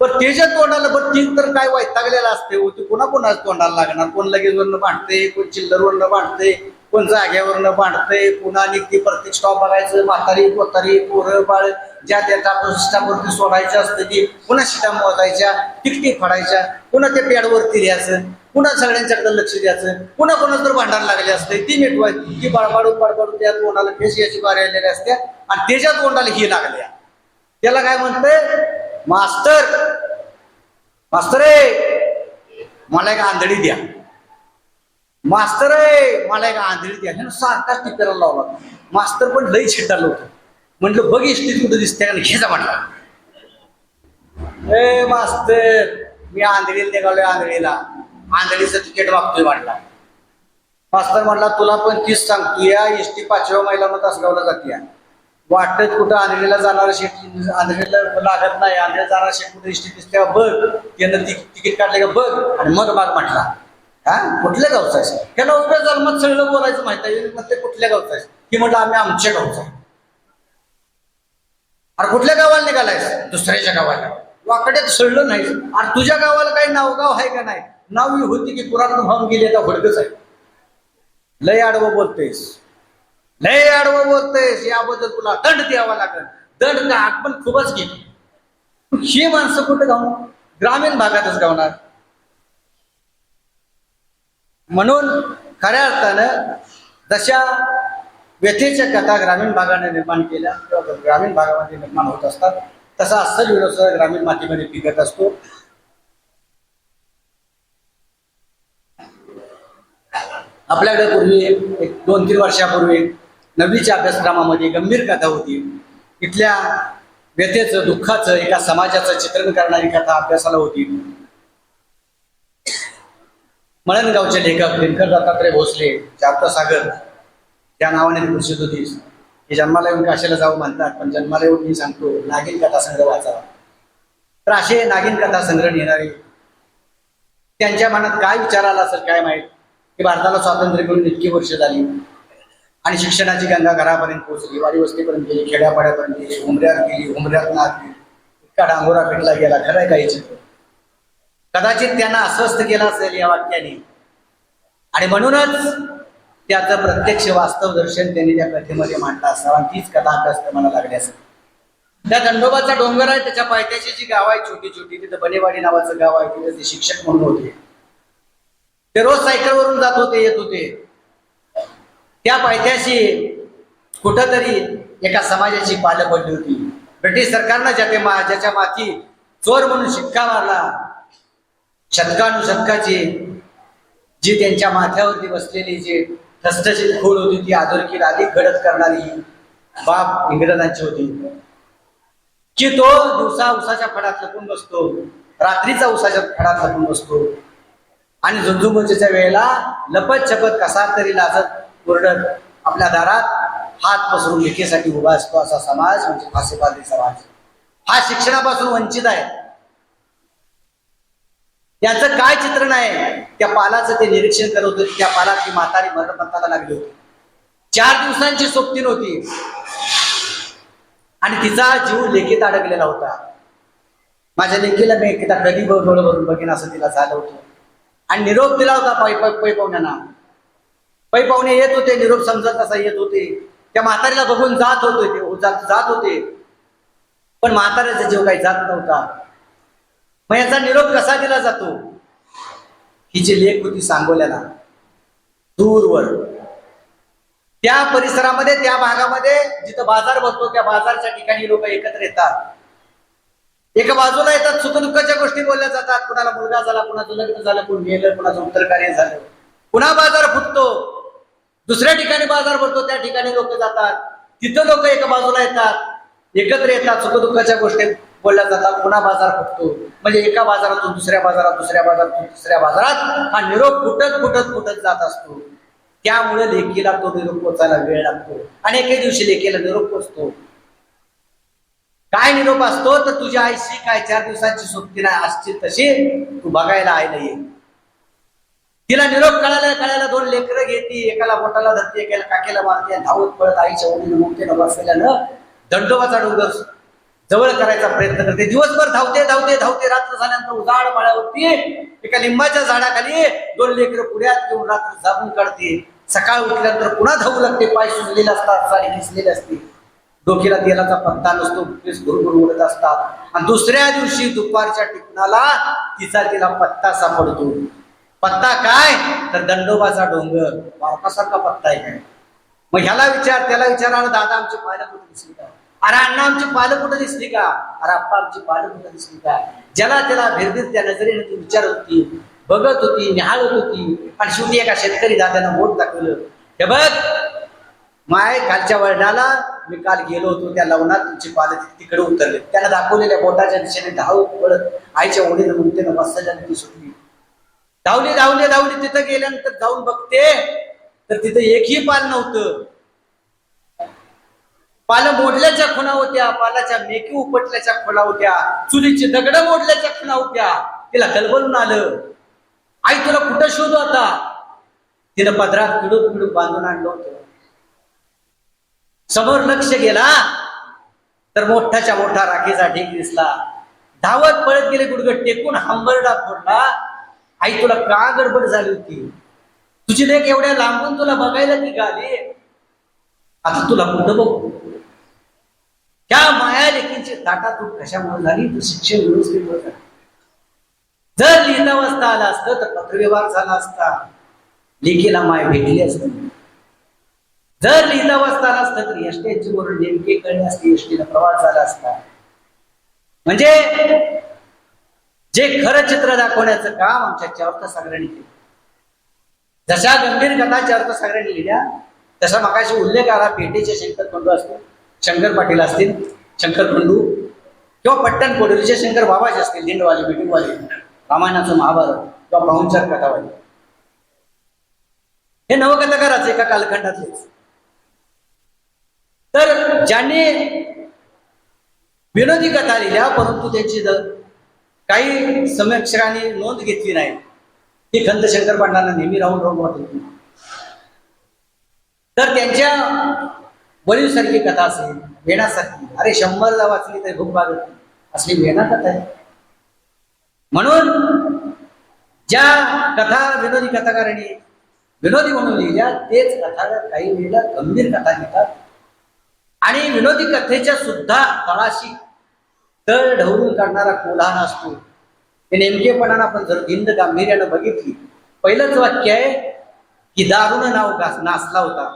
पण त्याच्या तोंडाला ती तर काय वैतागलेला असते. ते कोणाकोणाच तोंडाला लागणार, कोण लगेच वरनं भांडते, कोण चिल्लरवरनं भांडते, कोण जाग्यावरनं भांडते, पुन्हा निघते प्रत्येक स्टॉप बघायचं, म्हातारी कोतारी पोरं बाळ ज्या त्या स्टाफवरती सोडायचं असतं, ती पुन्हा शिटा मोजायच्या, तिकटी फाडायच्या, पुन्हा त्या पॅडवरती द्यायचं, पुन्हा सगळ्यांच्याकडे लक्ष द्यायचं, पुन्हा कोणाच तर भांडण लागले असते, ती मिटवायची, ती बडबडून त्या तोंडाला फेस याची बारी आलेल्या असत्या, आणि त्याच्या तोंडाला ही लागल्या. त्याला काय म्हणतंय, मास्तर मला एक आंधळी द्या, मास्तर मला एक आंधळी द्या. ह्यानं सारखाच टिकरायला लावला. मास्तर पण लई छिटालं होतं. म्हटलं बघ इष्टीत कुठं दिसते का, घ्यायचा म्हटला. मास्तर मी आंधळीला निघालोय, आंधळीचं तिकीट मागतोय म्हटला. मास्तर म्हणला तुला पण तीच सांगतो, या एसटी 5व्या मैलाला तासगावला जाते. वाटत कुठं आंधळीला जाणार शेट आंधळीला लागत नाही, आंधळीला जाणार शेट कुठं एसटी दिसते बघ, त्यानं तिकीट काढले का बघ आणि मग माग म्हटला. हा कुठल्या गावचा आहे? त्याला उभ्या जन्मात सगळं बोलायचं माहित आहे. मग ते कुठल्या गावचा आहे? की म्हटलं आम्ही आमच्या गावचा आहे. अरे कुठल्या गावाला निघालायस? दुसऱ्याच्या गावाला. वाकड्यात सळलं नाही. अरे तुझ्या गावाला काही नावगाव आहे का नाही? नाव होती की पुराण भावून गेली आता हुडकच आहे. लय आडवं बोलतेस, लय आडवं बोलतेस, याबद्दल तुला दंड द्यावा लागेल. दंड का आपण खूपच गेली. ही माणसं कुठं गावणार? ग्रामीण भागातच गावणार. म्हणून खऱ्या अर्थानं जशा व्यथेच्या कथा ग्रामीण भागाने निर्माण केल्या किंवा ग्रामीण भागामध्ये निर्माण होत असतात, तसा अस्सल विरोध ग्रामीण मातीमध्ये पिकत असतो. आपल्याकडे पूर्वी एक 2-3 वर्षापूर्वी 9वीच्या अभ्यासक्रमामध्ये गंभीर कथा होती. इथल्या व्यथेचं, दुःखाचं, एका समाजाचं चित्रण करणारी कथा अभ्यासाला होती. मळणगावचे लेखक दिनकर दत्तात्रय भोसले, जाप्तासागर त्या नावाने प्रसिद्ध होती. हे जन्माला येऊन काशीला जाऊ म्हणतात, पण जन्माला येऊन मी सांगतो नागिन कथा संग्रह वाचावा. तर असे नागिन कथा संग्रह लिहिणारे त्यांच्या मनात काय विचार आला असेल काय माहीत, की भारताला स्वातंत्र्य मिळून इतकी वर्ष झाली आणि शिक्षणाची गंगा घरापर्यंत पोहोचली, वाडी वस्तीपर्यंत गेली, खेड्यापाड्यापर्यंत गेली, उमऱ्यात गेली, उमऱ्यात नागली, इतका डांगोरा पेटला गेला. खरंय काही चित्र कदाचित त्यांना अस्वस्थ केलं असेल या वाक्याने, आणि म्हणूनच त्याचं प्रत्यक्ष वास्तव दर्शन त्यांनी त्या कथेमध्ये मांडलं असावं. तीच कथा अभ्यासक्रमाला लागली असेल. त्या दंडोबाचा डोंगर आहे, त्याच्या पायथ्याची जी गाव आहे छोटी छोटी, तिथं बनेवाडी नावाचं गाव आहे, तिथे ते शिक्षक म्हणून होते. ते रोज सायकलवरून जात होते, येत होते. त्या पायथ्याशी कुठंतरी एका समाजाची पाल पडली होती. ब्रिटिश सरकारनं ज्याच्या माथी चोर म्हणून शिक्का मारला, शतकानुशतकाची जी त्यांच्या माथ्यावरती बसलेली जी ठसठशीत खूळ होती, ती अधोरेखित अधिक घडत करणारी बाब इंग्रजांची होती. की तो दिवसा उसाच्या फडात लपून बसतो, रात्रीचा उसाच्या फडात लपून बसतो, आणि झुंझुमुंजीच्या वेळेला लपत छपत कसा तरी लाजत ओरडत आपल्या दारात हात पसरून लेखीसाठी उभा असतो. असा समाज म्हणजे फासेपात्री समाज. हा शिक्षणापासून वंचित आहे. याचं काय चित्रण आहे? त्या पालाचं ते निरीक्षण करत होते. त्या पालाची म्हातारी मरणपंथाला लागली होती. 4 दिवसांची सोबती होती आणि तिचा जीव लेखीत अडकलेला होता. माझ्या लेखीला मी एकदा कधी डोळं भरून बघेन असं तिला झालं होतं. आणि निरोप दिला होता पै पाहुण्यांना. पै पाहुणे येत होते, निरोप समजत तसा येत होते. त्या म्हातारीला बघून जात होते, पण म्हाताऱ्याचा जीव काही जात नव्हता. मग याचा निरोप कसा दिला जातो? ही जी लेक होती सांगोल्याला दूरवर, त्या परिसरामध्ये, त्या भागामध्ये जिथं बाजार भरतो, त्या बाजारच्या ठिकाणी लोक एकत्र येतात. एका बाजूला येतात, सुखदुःखाच्या गोष्टी बोलल्या जातात. कुणाला मुलगा झाला, कुणाचं लग्न झालं, कोण गेलं, कुणाचं उत्तर कार्य झालं. पुन्हा बाजार फुटतो, दुसऱ्या ठिकाणी बाजार भरतो, त्या ठिकाणी लोक जातात. तिथं लोक एका बाजूला येतात, एकत्र येतात, सुखदुःखाच्या गोष्टी बोलल्या जातात. पुन्हा बाजार फुटतो. म्हणजे एका बाजारातून दुसऱ्या बाजारात, दुसऱ्या बाजारातून तिसऱ्या बाजारात हा निरोप फुटत जात असतो. त्यामुळे लेकीला तो निरोप पोचायला वेळ लागतो आणि एके दिवशी लेकीला निरोप पोचतो. काय निरोप असतो? तर तुझ्या आईशी काय 4 दिवसांची सोबती नाही असती तशी तू बघायला आईला ये. तिला निरोप कळायला 2 लेकरं घेते, एकाला बोटाला धरते, एकाला काकेला मारते, धावत पळत आईच्या ओढीने मुक्तीनं बसलेल्यानं दंडोबाचा डोंगर जवळ करायचा प्रयत्न करते. दिवसभर धावते. रात्र झाल्यानंतर उजाड माळ्यावरती एका लिंबाच्या झाडाखाली 2 लेकरं पुढ्यात घेऊन रात्र जागून काढते. सकाळ उठल्यानंतर पुन्हा धावू लागते. पाय सुजलेले असतात, साडी दिसलेली असते, डोक्याला तेलाचा पत्ता नसतो, भुरभुर उडत असतात. आणि दुसऱ्या दिवशी दुपारच्या टिपणाला तिला पत्ता सापडतो. पत्ता काय? तर दंडोबाचा डोंगर. बापासारखा पत्ता आहे काय? मग ह्याला विचार, त्याला विचार, अरे दादा आमची पायला कुठे दिसली का? अरे अण्णा आमची पालं कुठं दिसली का? अरे अप्पा आमची पालं कुठं दिसली का? ज्याला त्याला भेरभीर त्या नजरेने ती विचारत होती, बघत होती, निहाळत होती. आणि शेवटी एका शेतकरी दादानं बोट दाखवलं, हे बघ माय खालच्या वर्णाला मी काल गेलो होतो त्या लवणात तुमची पालं तिकडे उतरले. त्याला दाखवलेल्या बोटाच्या दिशेने धाव पडत आईच्या ओढीनं म्हणते मस्ताच्या ती सुटली. धावली धावली धावली तिथं गेल्यानंतर जाऊन बघते तर तिथं एकही पाल नव्हतं. पालं मोडल्याच्या खुणा होत्या, पालाच्या मेकी उपटल्याच्या खुणा होत्या, चुलीची दगड मोडल्याच्या खुणा होत्या. तिला कलबलून आलं, आई तुला कुठं शोधू आता. तिनं पदरात पिडून पिडून बांधून आणलं होतं. समोर लक्ष गेला तर मोठाच्या मोठा राखीचा ढीग दिसला. धावत पळत गेले, गुडघट टेकून हंबरडा फोडला. आई तुला का गडबड झाली होती, तुझी लेक एवढ्या लांबून तुला बघायला निघाली, आता तुला कुठं बघू. त्या माया लेकींची ताटातूट कशामुळे झाली तर शिक्षण व्यवस्थेमुळे झाली. जर लिहिता वाचता आला असतं तर पत्रव्यवहार झाला असता, लेकीला माय भेटली असत. जर लिहिता वाचता आला असतं तर एसटीची बरोबर नेमके कळले असते, एसटीला प्रवास झाला असता. म्हणजे जे खरं चित्र दाखवण्याचं काम आमच्या चौथा सागरांनी केलं. जशा गंभीर कथा चौथा सागरांनी लिहिल्या तसा मगाशी उल्लेख आला पेटेचे शंकर खंडू असतील, शंकर पाटील असतील, शंकर खंडू किंवा पट्टण कोडोलीचे शंकर बाबाचे असतील, दिंडवाले बिटिंगवाले, रामायणाचं महाभारत किंवा पाहुणचार कथावाले, हे नवकथाकाराच एका कालखंडातलेच. तर ज्यांनी विनोदी कथा लिहिल्या परंतु त्यांची काही समीक्षकांनी नोंद घेतली नाही, ही खंत शंकर पाटलांना नेहमी राहून राहून वाटत होती. तर त्यांच्या वडीलसारखी कथा असेल, वेणासारखी, अरे 100ला वाचली तरी भूक भागत नाही असली वेणा कथा आहे. म्हणून ज्या कथा विनोदी कथाकारांनी विनोदी म्हणून लिहिल्या तेच कथाकार काही वेळेला गंभीर कथा लिहितात आणि विनोदी कथेच्या सुद्धा तळाशी तळ ढवळून काढणारा कोल्हा असतो. ते नेमकेपणानं आपण जर हिंद गांभीर्यानं बघितली, पहिलंच वाक्य आहे की दारुण नाव नाचला होता.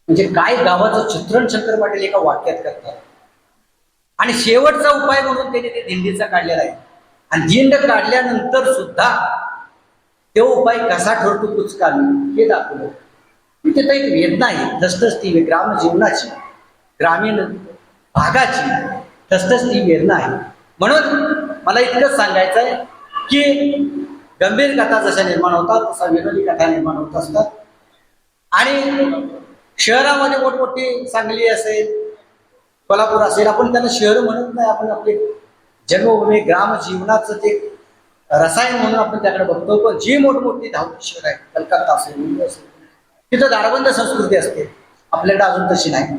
म्हणजे काय गावाचं चित्रण शंकर पाटील एका वाक्यात करतात. आणि शेवटचा उपाय म्हणून त्यांनी ते दिंडीचा काढलेला आहे. आणि दिंड काढल्यानंतर सुद्धा तो उपाय कसा ठरतो कुचकामी हे दाखवलं. तिथं एक वेदना आहे ठसठसती ग्राम जीवनाची, ग्रामीण भागाची ठसठसती वेदना आहे. म्हणून मला इतकंच सांगायचं आहे की गंभीर कथा जशा निर्माण होतात तसा विनोदी कथा निर्माण होत असतात. आणि शहरामध्ये मोठमोठी सांगली असेल, कोल्हापूर असेल, आपण त्यांना शहर म्हणत नाही, आपण आपले जन्मभूमी ग्राम जीवनाचं ते रसायन म्हणून आपण त्याकडे बघतो. पण जी मोठमोठी धावती शहर आहे, कलकत्ता असेल, मुंबई असेल, तिथं दारबंद संस्कृती असते. आपल्याकडे अजून तशी नाही.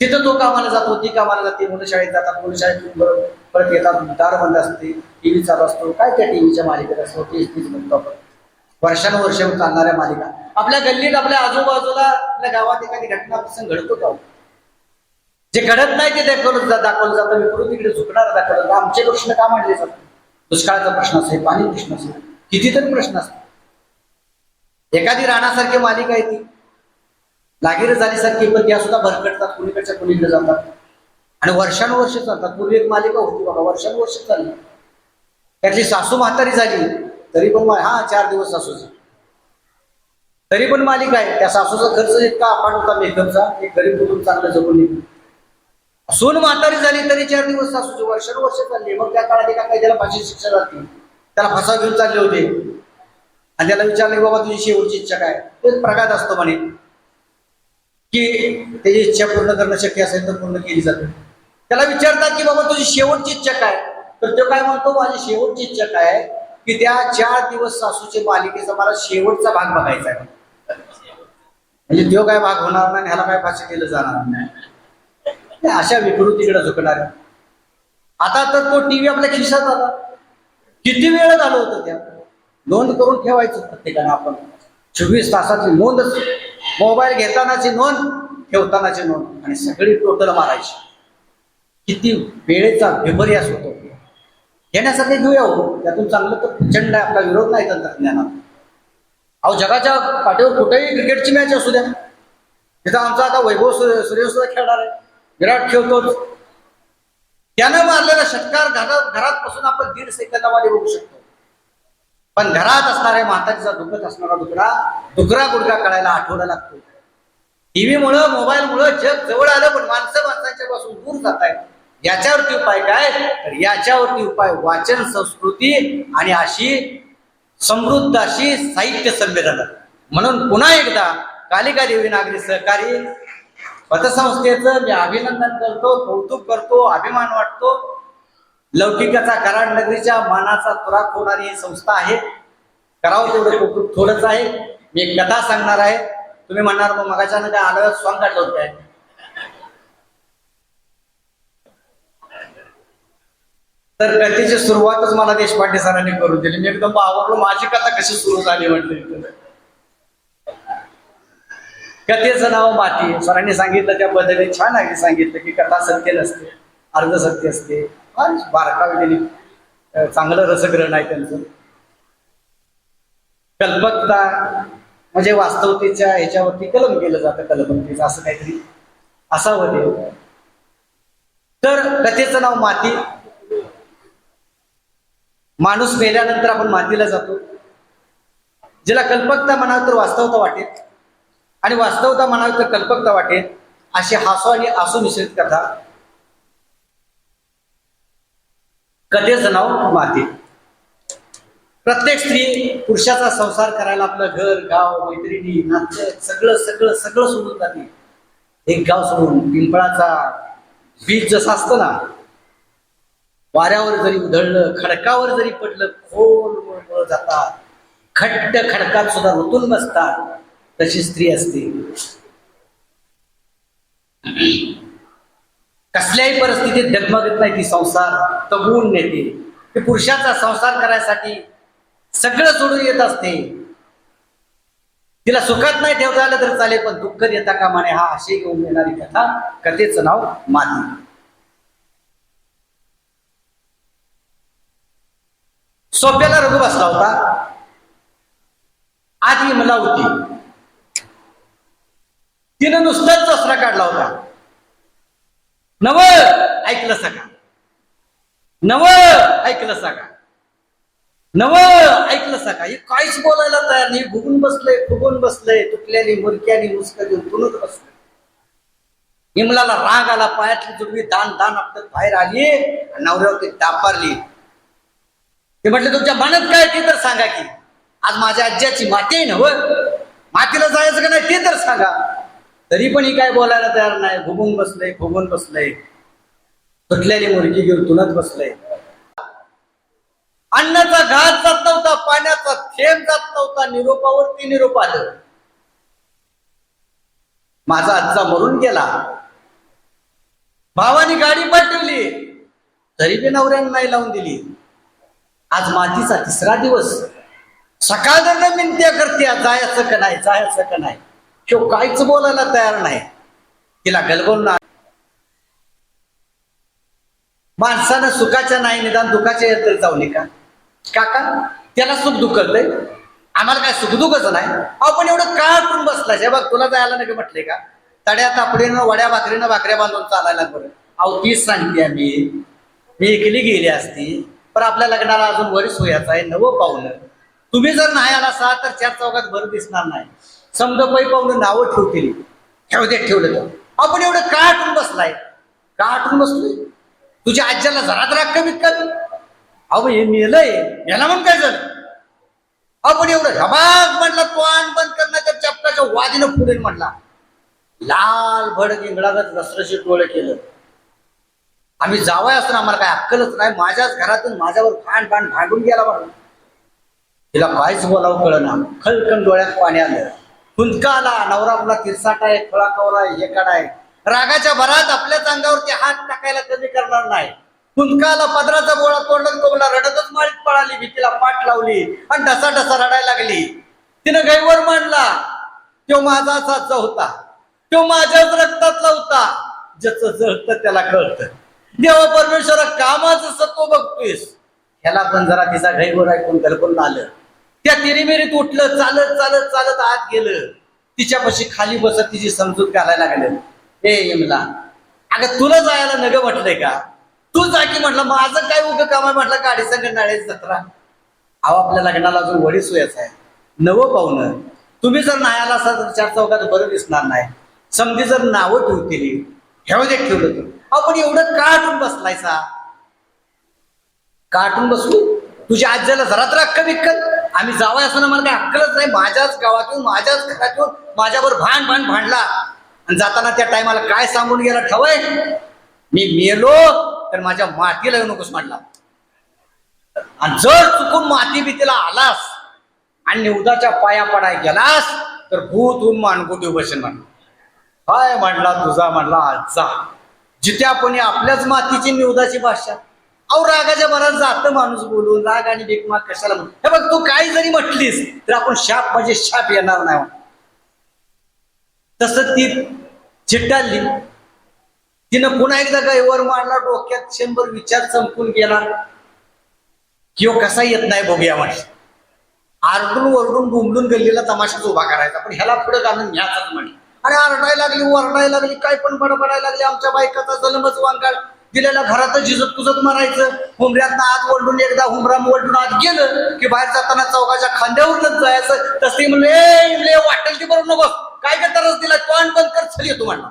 तिथं तो कामाला जातो, ती कामाला जाते, मुलं शाळेत जातात, मुलं शाळेतून परत येतात, दारबंद असते, टीव्ही चालू असतो. काय त्या टीव्हीच्या मालिकेत असतो तेच म्हणतो आपण, वर्षानुवर्ष चालणाऱ्या मालिका. आपल्या गल्लीत आपल्या आजूबाजूला आपल्या गावात एखादी घटना प्रसंग घडतो का? जे घडत नाही ते दाखवलं जातं, विकृतीकडे झुकणारा दाखवलं जातं. आमचे प्रश्न का मांडले जातात? दुष्काळाचा प्रश्न असेल, पाणी प्रश्न असेल, कितीतरी प्रश्न असतात. एखादी राणासारखी मालिका आहे ती लागीर झाल्यासारखी, पण त्या सुद्धा भरकटतात, कुणीकडच्या कुणीकडे जातात आणि वर्षानुवर्ष चालतात. पूर्वी एक मालिका होती बघा, वर्षानुवर्ष चालली. त्यातली सासू म्हातारी झाली तरी पण 4 दिवस सासूची, तरी पण मालिका आहे. त्या सासूचा खर्च इतका अफाट होता मेकअपचा, एक गरीब कुटुंब चांगलं जगून निघून. सून म्हातारी झाली तरी 4 दिवस सासूची, वर्षानुवर्ष चालली. मग त्या काळात एका काही त्याला फाशी शिक्षा झाली, त्याला फसा घेऊन चालले होते आणि त्याला विचारले बाबा तुझी शेवटची इच्छा काय? तेच प्रघात असतो म्हणे की त्याची इच्छा पूर्ण करणं शक्य असेल तर पूर्ण केली जाते. त्याला विचारतात की बाबा तुझी शेवटची इच्छा काय? तर तो काय म्हणतो, माझी शेवटची इच्छा काय आहे की त्या 4 दिवस सासूच्या मालिकेचा मला शेवटचा भाग बघायचा आहे. म्हणजे तो काय भाग होणार नाही, ह्याला काय फाशी केलं जाणार नाही. अशा विकृतीकडे झुकणार. आता तर तो टीव्ही आपल्या खिशात आला. किती वेळ झालं होतं त्या नोंद करून ठेवायचं प्रत्येकाने. आपण 24 तासाची नोंद, मोबाईल घेतानाची नोंद, ठेवतानाची नोंद आणि सगळी टोटल मारायची. किती वेळेचा विपर्यास होतो. घेण्यासाठी घेऊया हो, त्यातून चांगलं तर प्रचंड आहे. आपला विरोध नाही तंत्रज्ञानात. अहो जगाच्या पाठीवर कुठेही क्रिकेटची मॅच असू द्या, तिथं आमचा आता वैभव सूर्यवंशी खेळणार आहे, विराट खेळतोच. त्यानं मारलेला षटकार घरात बसून आपण 1.5 सेकंदामध्ये बघू शकतो. पण घरात असणाऱ्या म्हातारीचा दुखत असणारा डुकरा गुडघा कळायला आठवडा लागतो. टीव्हीमुळं मोबाईलमुळं जग जवळ आलं, पण माणसं माणसांच्या पासून दूर जात आहेत. याच्यावरती उपाय काय? तर याच्यावरती उपाय वाचन संस्कृती आणि अशी समृद्ध अशी साहित्य संमेलन. म्हणून पुन्हा एकदा कालिका देवी नागरी सहकारी पतसंस्थेचं मी अभिनंदन करतो, कौतुक करतो, अभिमान वाटतो. लौकिकाचा कराड नगरीच्या मानाचा तुराक होणारी ही संस्था आहे. करावं तेवढं कौतुक थोडंच आहे. मी एक कथा सांगणार आहे. तुम्ही म्हणणार मग मगाच्या काय आलं सॉंग काढलं होतं काय? तर कथेची सुरुवातच मला देशपांडे सरांनी करून दिली. मी एकदम आवडलो, माझी कथा कशी सुरू झाली म्हटलं. कथेचं नाव माती. सरांनी सांगितलं त्या पद्धतीने छान आहे सांगितलं की कथा सत्य नसते, अर्ध सत्य असते. बारकावे त्यांनी चांगलं रसग्रहण आहे त्यांचं. कल्पकता म्हणजे वास्तवतेच्या ह्याच्यावरती कलम केलं जातं, कल्पकतेचं असं काहीतरी असावं ते. तर कथेचं नाव माती. माणूस मेल्यानंतर आपण मातीला जातो. ज्याला कल्पकता म्हणावं तर वास्तवता वाटेल, आणि वास्तवता म्हणावी तर कल्पकता वाटेल, अशी हासो आणि आसू मिश्रित कथा. कथेचं नाव माती. प्रत्येक स्त्री पुरुषाचा संसार करायला आपलं घर, गाव, मैत्रिणी, नातं सगळं सगळं सगळं सोडून जाते. एक गाव सोडून. पिंपळाचा बीज जसं असतं ना, वाऱ्यावर जरी उधळलं, खडकावर जरी पडलं, खोल जातात. खट्ट खडकात सुद्धा रुतून बसतात. तशी स्त्री असते. कसल्याही परिस्थितीत डगमगत नाही ती. संसार तबून नेते. ती पुरुषाचा संसार करायसाठी सगळं सोडून येत असते. तिला सुखात नाही ठेवता आलं तर चालेल, पण दुःख देता कामा नये. हा आशय घेऊन येणारी कथा. कथेचं नाव माती. सोप्याला रघु बसला होता. आधी मला होती. तिनं नुसताच दसरा काढला होता. नव ऐकलं सका, नव ऐकलं सका, नव ऐकलं सका. हे काहीच बोलायला तयार नाही. भुगून बसलंय, फुगून बसलंय. तुटल्याने मुरक्याने मुसक घेऊन तुनत बसलंय. हिमलाला राग आला. पायातली जुडवी दान दान आपलं बाहेर आली. नवऱ्यावरती दापारली. ते म्हटलं तुमच्या मनात काय ते तर सांगा की. आज माझ्या आज्याची माती आहे ना, हो मातीला जायचं का नाही ते तर सांगा. तरी पण ही काय बोलायला तयार नाही. भुगून बसलंय, फुगून बसलंय. तुटलेली मुरकी घेऊन तुनत बसलंय. अन्नाचा घास जात नव्हता, पाण्याचा थेंब जात नव्हता. निरोपावरती निरोप आलं. माझा आजचा मरून गेला. भावानी गाडी पाठवली, तरी बी नवऱ्यानं नाही लावून दिली. आज मातीचा तिसरा दिवस. सकाळ मिनत्या करते, जायचं का नाही, जायचं का नाही. तो काहीच बोलायला तयार नाही. तिला गलबून. माणसानं सुखाच्या नाही निदान दुःखाच्या येत जाऊ का काका? त्याला सुख दुखलंय, आम्हाला काय सुख दुखच नाही. आपण एवढं का करून बसलाय? हे बघ तुला जायला नाही म्हटले का? तड्या तापडीनं वड्या भाकरीनं भाकऱ्या बांधून चालायला बरं. अहो तीच सांगते मी एकली गेली असती, पण आपल्या लग्नाला अजून वरीच व्हायचं आहे. नवं पाहुणं. तुम्ही जर नाही आला असा तर चार चौकात बरं दिसणार नाही. समजा पै पाहुणं नावं ठेवतील. ठेवलं तर आपण एवढं का आठून बसलाय? का आठून बसलोय? तुझ्या आज्याला जरा तर कमीत कमी. अहो हे मेलंय, याला मग काय झालं? आपण एवढं झबाक म्हटलं, तोंड बंद करण्याच्या चपकाच्या वादीनं पुढे म्हटला. लाल भडक इंगळागत रसरशीत डोळे केलं. आम्ही जावं असं आम्हाला काय अक्कलच नाही. माझ्याच घरातून माझ्यावर फांड भांडून गेला बघ. तिला काहीच बोलावं कळना. खलकन डोळ्यात पाणी आलं. खुंदका आला. नवरा मुला तिरसाट आहे, खोळा कवरा हे काढाय. रागाच्या भरात आपल्याच अंगावरती हात टाकायला कमी करणार नाही. खुंदका आला. पदराचा बोळा तोंडून कोबला रडतच माळीत पळाली. भीतीला पाठ लावली आणि ढसा ढसा रडायला लागली. तिनं गैवर मांडला. तो माझा साचा होता, तो माझ्याच रक्तातला होता. ज्याचं जळतं त्याला कळतं. देवा परमेश्वरा कामाचं सत्व बघतोयस. ह्याला पण जरा तिचा गैवर ऐकून गलबून आलं. त्या तिरीमिरीत उठलं. चालत चालत चालत आत गेलं. तिच्यापाशी खाली बसत तिची समजूत घालायला लागलं. हे यमला, अगं तुला जायला नग म्हटलंय का? तू जा की म्हटलं. माझं काय उगं काम आहे म्हटलं. गाडी संग नाळेच जत्रा. अहो आपल्या लग्नाला अजून वडीच व्हायचं आहे. नवं पाहुणं. तुम्ही जर नाही आला असा तर चार चौकात बरं दिसणार नाही. समधी जर नावं ठेवतील ह्याव जे ठेवलं तर आपण एवढं का आठून बसलायचा? का आठून बसू? तुझ्या आज्याला जरा तर अक्कल बिक्कल? आम्ही जावं असं ना, मला काही अक्कलच नाही. माझ्याच गावातून माझ्याच घरातून माझ्यावर भांडला आणि जाताना त्या टायमाला काय सांगून गेला ठवय, मी मेलो तर माझ्या मातीला येऊ नकोस म्हटला. आणि जर चुकून माती भीतीला आलास आणि निवदाच्या पाया पडाय गेलास तर भूत होऊन मानकोटी बसेल म्हणला. काय म्हणला तुझा म्हणला आजचा, जिथे आपण आपल्याच मातीची निवदाची भाषा. अहो रागाच्या भरात जातं माणूस बोलून, राग आणि बेकमाग कशाला म्हणून. हे बघ, तू काही जरी म्हटलीस तर आपण शाप म्हणजे शाप येणार नाही. तसं ती चिट्टाली, तिनं पुन्हा एकदा गायवर मारला, डोक्यात 100 विचार चमकून गेला. किंवा कसा येत नाही बघूया म्हणे. आरडून वरडून बुंबलून गल्लीला तमाशाच उभा करायचा, पण ह्याला पुढे घालून न्याचाच म्हणे. आणि आरडायला लागली, वरडायला लागली, काय पण बडबडायला लागली. आमच्या बायकाचा जन्मच वांगाळ, दिलेल्या घरातच झिजत कुजत मारायचं. हुमऱ्यातनं आत ओढून, एकदा हुमरा ओढून आत गेलं की बाहेर जाताना चौकाच्या खांद्यावरूनच जायचं. तसे म्हणले वाटेल ती बरोबर नको, काय करता दिला, तोंड बंद कर, चल येतो म्हणला.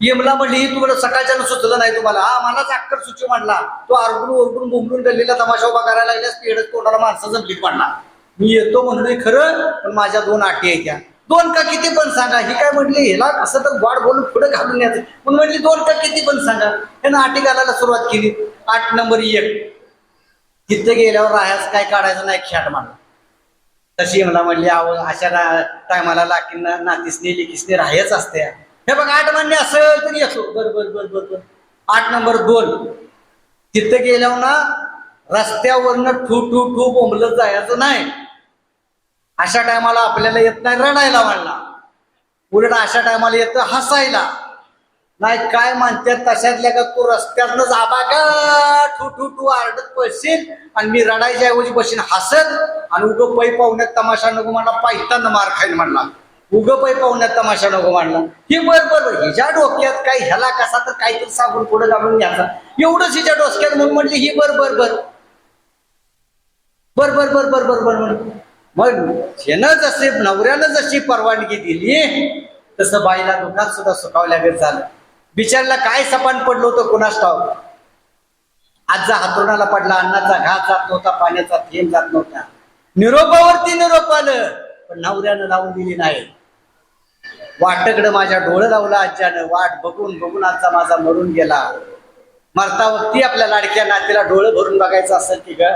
येमला म्हणली, तुम्हाला सकाळच्यानं सुचलं नाही तुम्हाला? हा, मलाच अक्कल सुची म्हणला. तो आरडून ओरडून बुंबलून गल्लीला तमाशा उभा करायला लागल्यास पेडच तोंडाला माणसं जमलीत म्हणला. मी येतो म्हणून खरं, पण माझ्या 2 अटी आहेत त्या. 2 का किती पण सांगा. ही काय म्हटली, ह्याला कसं तर वाढ बोलून पुढे घालून यायचं पण म्हटली 2 का किती पण सांगा. त्यानं अटी घालायला सुरुवात केली. 8 नंबर 1, तिथं गेल्यावर राहायचं काय काढायचं नाही खेळ म्हणला. तशी मला म्हणली, अशा टायमाला लाकींना नातीसनी लिकीसनी राहायच असते. हे बघ 8 म्हणणे असेल तरी येतो. बर 8 नंबर 2, तिथं गेल्यावर ना रस्त्यावरनं ठू बोंबलत जायचं नाही. अशा टायमाला आपल्याला येत नाही रडायला म्हणला, उलट अशा टायमाला येतं हसायला. नाही काय म्हणतात तशातल्या का तू रस्त्यातनं जाबा का ठू आरडत बसशील आणि मी रडायच्या ऐवजी बसीन हसत. आणि उगं पै पाहुण्यात तमाशा नको म्हणला, पायताना मार खाईल म्हणला. उगं पै पाहुण्यात तमाशा नको म्हणला. ही बर हिच्या डोक्यात काय, ह्याला कसा तर काहीतरी सांगून पुढे घालून घ्यायचा, एवढंच हिच्या डोक्यात. म्हणून म्हटली ही बर म्हण. मग ह्यानं जसे नवऱ्यानं जशी परवानगी दिली तसं बाईला दुखात सुद्धा सुखावल्या गेलं झालं. बिचारला काय सपान पडलो होतं कुणास ठाव. आजचा हातरुणाला पडला, अन्नाचा घास जात नव्हता, पाण्याचा थेंब जात नव्हता. निरोपावरती निरोप आलं, पण नवऱ्यानं लावून दिली नाही. वाटकडं माझ्या डोळं लावलं आज्यानं, वाट बघून आजचा माझा मरून गेला. मरतावरती आपल्या लाडक्या नातीला डोळं भरून बघायचं असेल की ग.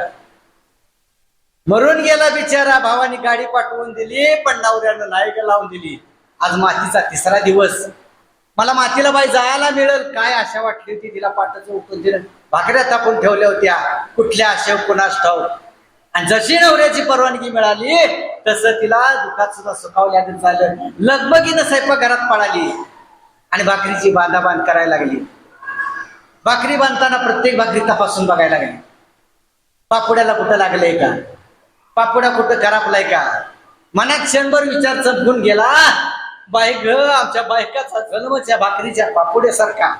मरून गेला बिचारा. भावानी गाडी पाठवून दिली, पण नवऱ्यानं नाही लावून दिली. आज मातीचा 3रा दिवस. मला मातीला बाई जायला मिळेल काय आशा वाटली होती. तिला पाटाचं उठून दिलं, भाकऱ्या तापून ठेवल्या होत्या, कुठल्या आशा कुणास ठाऊ. आणि जशी नवऱ्याची परवानगी मिळाली तसं तिला दुखात सुद्धा सुखावल्या झालं. लगबगीनं स्वयंपाकघरात पळाली आणि भाकरीची बांधाबांध करायला लागली. भाकरी बांधताना प्रत्येक भाकरी तपासून बघायला लागली. पापुड्याला कुठं लागलंय का, पापुडा कुठं खराबलाय का. मनात क्षणभर विचार चमकून गेला, बाई ग आमच्या बायकाचा जन्मच या भाकरीच्या पापुड्यासारखा.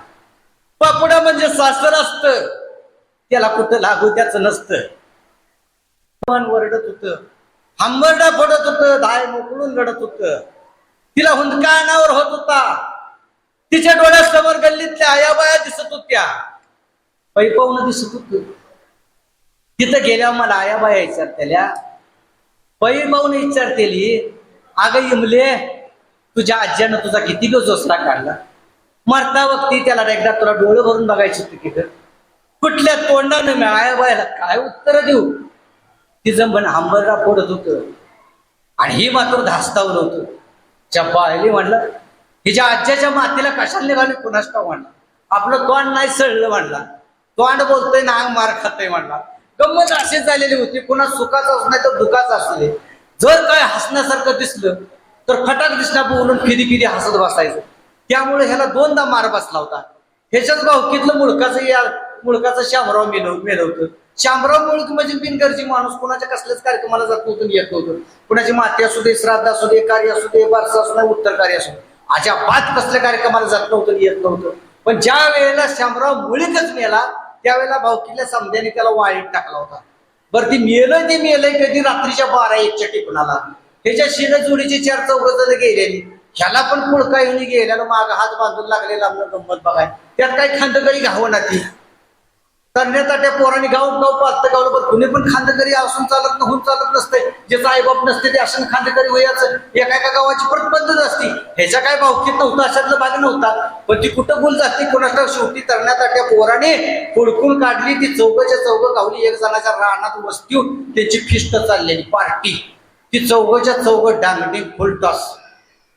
पापुडा म्हणजे सासर असतं, त्याला कुठं लागू त्याचं नसतं. मन वरडत होतं, हंबरडा फोडत होतं, धाय मोकळून रडत होतं. तिला हुंदका अनावर होत होता. तिच्या डोळ्यासमोर गल्लीतल्या आयाबाया दिसत होत्या, पैपावून दिसत होत. तिथं गेल्यावर मला आयाबाया विचारतेल्या, पै पाहून विचारतेली, अगं इमले तुझ्या आज्यानं तुझा किती जोसरा काढला. मरता वक्ती त्याला एकदा तुला डोळे भरून बघायची होती की कुठल्या तोंडानं मी आयाबायाला काय उत्तर देऊ. तिचं पण हंबरडा फोडत होतं आणि ही मात्र धास्तावलं होतं. चप्पा आली म्हणलं, हिच्या आज्याच्या मातीला कशाला निघाली कुणास ठाऊक म्हणला. आपलं तोंड नाही सळलं म्हणला, तोंड बोलतोय ना मार खातोय म्हणला. गंमत अशीच झालेली होती, कुणा सुखाचं असू नाही तर दुखाचं असू दे, जर काय हसण्यासारखं दिसलं तर फटाक दिसला बोलून किरी हसत बसायचं. त्यामुळे ह्याला 2दा मार बसला होता. ह्याच्याच भावकीतलं मुळकाचं शामराव मेलवतं. शामराव मुळक म्हणजे बिनगरजी माणूस, कुणाच्या कसल्याच कार्यक्रमाला जात नव्हतं, येत नव्हतं. कुणाची माती असू दे, श्राद्ध असू दे, कार्य असू दे, बारसा असू दे, उत्तर कार्य असू दे, अजाबात कसल्या कार्यक्रमाला जात नव्हतं, येत नव्हतं. पण ज्या वेळेला शामराव मुळीकच मेला त्यावेळेला भावकीतल्या समध्याने त्याला वाळीत टाकला होता. बरं ती मेलंय कधी रात्रीच्या 12-1च्या टिपणाला. ह्याच्या शिन जोडीची 4 चौघ गेलेली. ह्याला पण पुळका येऊन गेल्याला माग हात बांधून लागलेला आपलं गंमत बघाय. त्यात काही खांदकरी घावं ना ती तरण्याचा त्या पोराने गाव पाचतं गावलं पण कुणी पण खांदकरी असून चालत होऊन चालत नसते. ज्याचा आईबाप नसते ते असं खांदकरी वयाचं एका गावाची पद्धत असती. ह्याच्या काय भावकीत नव्हतं अशातला भाग नव्हता. पण ती कुठं बोल जाते कोणाला शेवटी तरण्याचा त्या पोराने हुडकून काढली. ती चौघच्या चौघ गावली एक जणाच्या रानात वस्तीहून त्याची फिस्ट चाललेली पार्टी. ती चौघच्या चौघ डांगडी फुलटॉस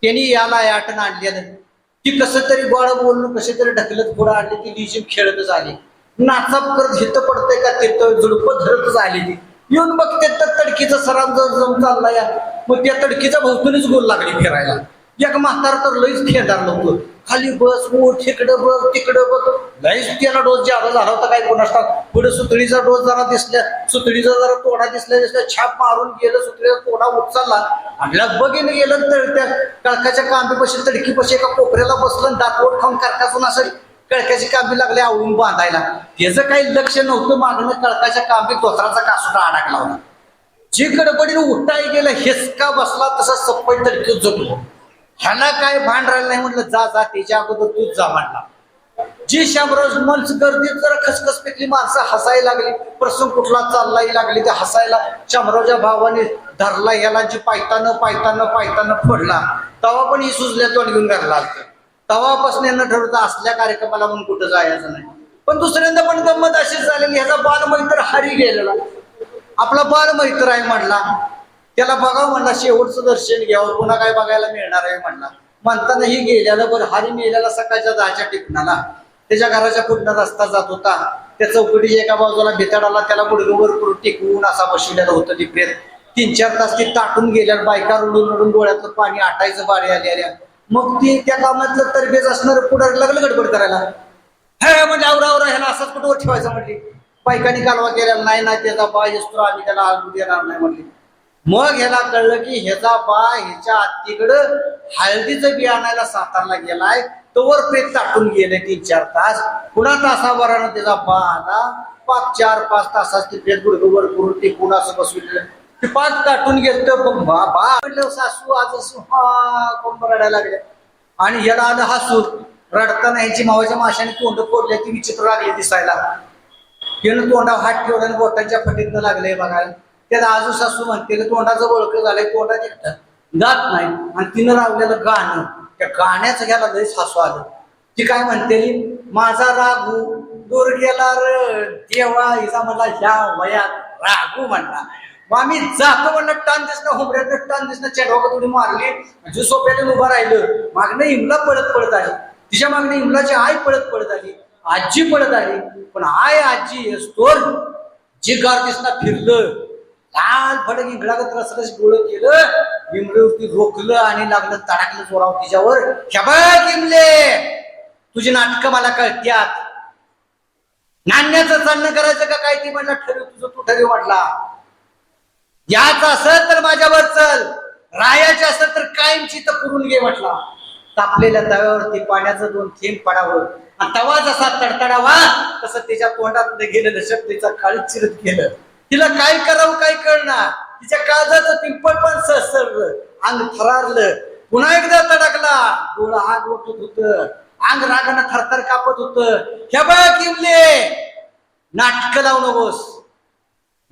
त्यांनी याला याटण आणलेलं. ती कसं तरी गोड बोलून कसे तरी ढकलत पुढं आणली. ती लिजिम खेळतच आली. नाचाप करत हिथं पडतंय का तिथं झुडपं धरतच आली. ती येऊन बघते तर तडकीचा सराम जम चालला या. मग त्या तडकीच्या भोवतूनच गोल लागली फिरायला. एक म्हातार तर लईच खेळणार लोक खाली बस उठ तिकडं बघ तिकडं बघ. लईच त्याला डोस ज्यादा झाला होता काय कोणाचा. पुढे सुतळीचा डोस जरा दिसल्या सुतळीचा जरा तोडा दिसल्या छाप मारून गेलं सुतळीचा तोडा उचलला आणि लगबगीन गेलं तर त्या कळकाच्या कांबीपाशी तडकीपाशी एका कोपऱ्याला बसलं दातवट खाऊन करकासून असं कळक्याची कांबी लागली आवळून बांधायला. त्याचं काही लक्ष नव्हतं. मागणं कळकाच्या कांबी तोत्राचा कासुटा अडकला होता. जी गडबडीने उठाय गेलं हेसका बसला तसा सप्पट तडकीत जगलो. ह्याला काय भांड राहिलं नाही. म्हटलं जा जा त्याच्या अगोदर तूच जा म्हणला. जी शामराज माणसं गर्दीत जरा खसखस पेटली. माणसं हसायला लागली. प्रसंग कुठला चाललाही लागली ते हसायला. शामरावच्या भावाने धरला ह्याला जी पायतानं फोडला. तवा पण ही सुजल्या तोंड घेऊन घरला असतं. तवापासून यांना ठरवता असल्या कार्यक्रमाला म्हणून कुठं जायचं नाही. पण दुसऱ्यांदा पण गंमत अशीच झालेली. ह्याचा बालमैत्र हरी गेलेला. आपला बालमैत्र आहे म्हणला. त्याला बघावं म्हणला शेवटचं दर्शन घ्यावं पुन्हा काय बघायला मिळणार आहे म्हणला. म्हणताना ही गेल्यानं बरं हरी मेल्याला सकाळच्या 10च्या टिपणाला त्याच्या घराच्या पुढनं रस्ता जात होता. त्या चौकटी एका बाजूला भिताडाला त्याला गुडघवर करून टेकवून असा बसवलेला होतं. ती प्रेत 3-4 तास ती ताटून गेल्यावर बायका रडून रडून डोळ्यातलं पाणी आटायचं बारी आल्या. मग ती त्या कामातलं तरबेज असणार पुढे लागलं गडबड करायला. हे म्हणजे आवरा ह्याला असंच कुठं ठेवायचं म्हटली. बायकांनी कालवा केलेला नाही ना त्याचा बा येतो आम्ही त्याला आणून देणार नाही म्हटली. मग ह्याला कळलं की ह्याचा बा ह्याच्या आत्तीकडं हळदीचं बी आणायला सातारला गेलाय. तोवर प्रेत ताटून गेले 3-4 तास. पुन्हा तासाभरानं त्याचा बा आला. 4-5 तासात ते प्रेत गुडघवर करून ते पुन्हा असं बसविलं. ते 5 ताटून गेलं. बा म्हटलं सासू आज हा कोंब रडायला लागले. आणि ह्याला आलं हसू. रडताना ह्याची मावाच्या माशाने तोंड फोडले. ती विचित्र लागली दिसायला. हिनं तोंडावर हात ठेवला आणि बोटांच्या फटीतनं लागले बघायला. त्याला आजू सासू म्हणते की तोंडाचं बळकं झालंय तोंडात एकटं जात नाही. आणि तिनं लावलेलं गाणं त्या गाण्याचं घ्यायला लयच हसू आलं. ती काय म्हणते माझा रागू दूर गेला र देवा. हिचा म्हणला ह्या वयात रागू म्हणला. मग आम्ही जातो म्हणलं टान दिसणं होबऱ्यात टान दिसणं चेडवा थोडी मारली. म्हणजे सोप्याने उभं राहिलं. मागणं इमला पळत आली. तिच्या मागणं इमलाची आई पळत आली. आजी पळत आली. पण आजी स्टोर जी गार दिसणं फिरलं लाल फडक इंगळागत रसरस डोळं केलं. इमलेवरती रोखलं आणि लागलं तडाकलं जोराव तिच्यावर. ह्या बघ इमले तुझी नाटकं मला कळत्यात. नाण्याचं चालणं करायचं का काय ती म्हणला ठरव तुझं तू ठरव म्हटला. याच असेल तर माझ्यावर चल. रायाचे असेल तर कायमची तर पुरून घे म्हटला. तापलेल्या तव्यावरती पाण्याचं 2 थेंब पडावं आणि तवा जसा तडतडावा तसं त्याच्या तोंडात गेलेलं शक्तीचा काळीत चिरत गेलं. तिला काय करावं काय कळणार. तिच्या काळजाचं पिंपळ पण सरसरलं. अंग थरारलं. पुन्हा एकदा तडकला. डोळं आग ओतत होतं. अंग रागानं थरथर कापत होतं. ह्या बघ इमले नाटकं लावू नकोस.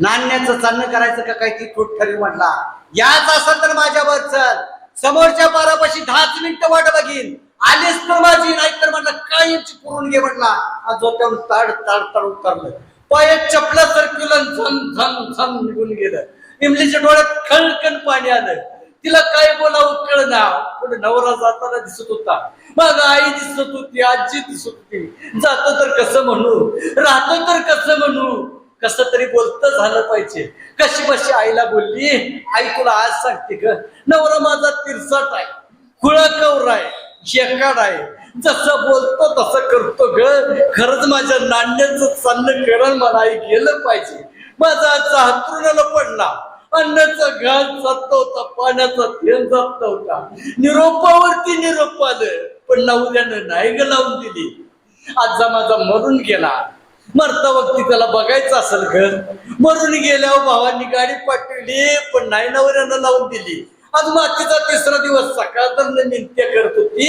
नाण्याचं चालणं करायचं का काय ती तोट ठरवी म्हटला. याच असेल तर माझ्यावर चल. समोरच्या पारापाशी 10 मिनिटं वाट बघीन. आलीच तर माझी नाहीतर म्हटलं कायमची पुरून घे म्हटला. जो त्यावर ताड ताड ताड उतरलं. पायात चपला सरकुलन झम झम झम निघून गेलं. इमलीच्या डोळ्यात खळखळ पाणी आलं. तिला काय बोलावं कळना. पुढे नवरा जाताना दिसत होता. मग आई दिसत होती. आजी दिसत होती. जातो तर कसं म्हणू राहतो तर कसं म्हणू. कसं तरी बोलतं झालं पाहिजे. कशी बशी आईला बोलली. आई तुला आज सांगते ग नवरा माझा तिरसाट आहे. खुळा कवरा आहे. शेकाड आहे. जसं बोलतो तसं करतो ग. खरंच माझ्या नाण्याचं चालणं करण मला आई गेलं पाहिजे. माझा आजचा हातरुणाला पडला. अन्नाचा घास जात नव्हता. पाण्याचा थेंब जात नव्हता. निरोपावरती निरोप आलं. पण नवऱ्यानं नाही ग लावून दिली. आजचा माझा मरून गेला. मरता वक्ती त्याला बघायचं असेल घर. मरून गेल्यावर भावांनी गाडी पाठवली पण नाही नवऱ्यानं लावून दिली. आज मातीचा तिसरा दिवस सकाळ नित्य करत होती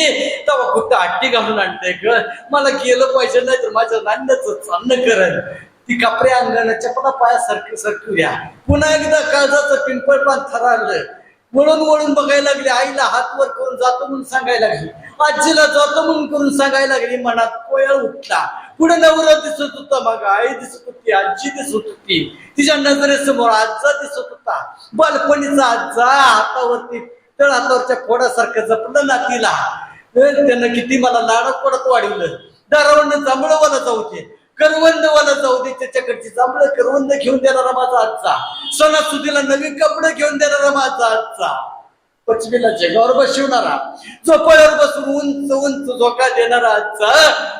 तेव्हा कुठं आट्टी घालून आणते ग. मला गेलं पाहिजे नाही तर माझ्या नांद्याचं चालणं करल. ती कापऱ्या अंगानं चपला पाया सरकूया. पुन्हा एकदा काळजाचं पिंपळ पान थरारलं. वळून वळून बघायला लागली. आईला हात वर करून जातो म्हणून सांगायला लागली. आजीला जातो म्हणून करून सांगायला लागली. मनात कोयल उठला. पुढे नवरा दिसत होता, मग आई दिसत होती, आजी दिसत होती. तिच्या नजरेसमोर आजा दिसत होता. बालपणीचा आजा हातावरती तळ हातावरच्या फोडासारखं जपलं ना तिला. त्यानं किती मला लाडत पडत वाढवलं. दारावरनं जांभळवाला जाऊ दे, करवंदवाला जाऊ दे, त्याच्याकडची जांभळं करवंद घेऊन देणारा माझा आजचा. सणासुदीला नवीन कपडे घेऊन देणारा माझा आजचा. पचवीला जगावर बसवणारा, झोपाळ्यावर बसून उंच उंच झोका देणारा आजचा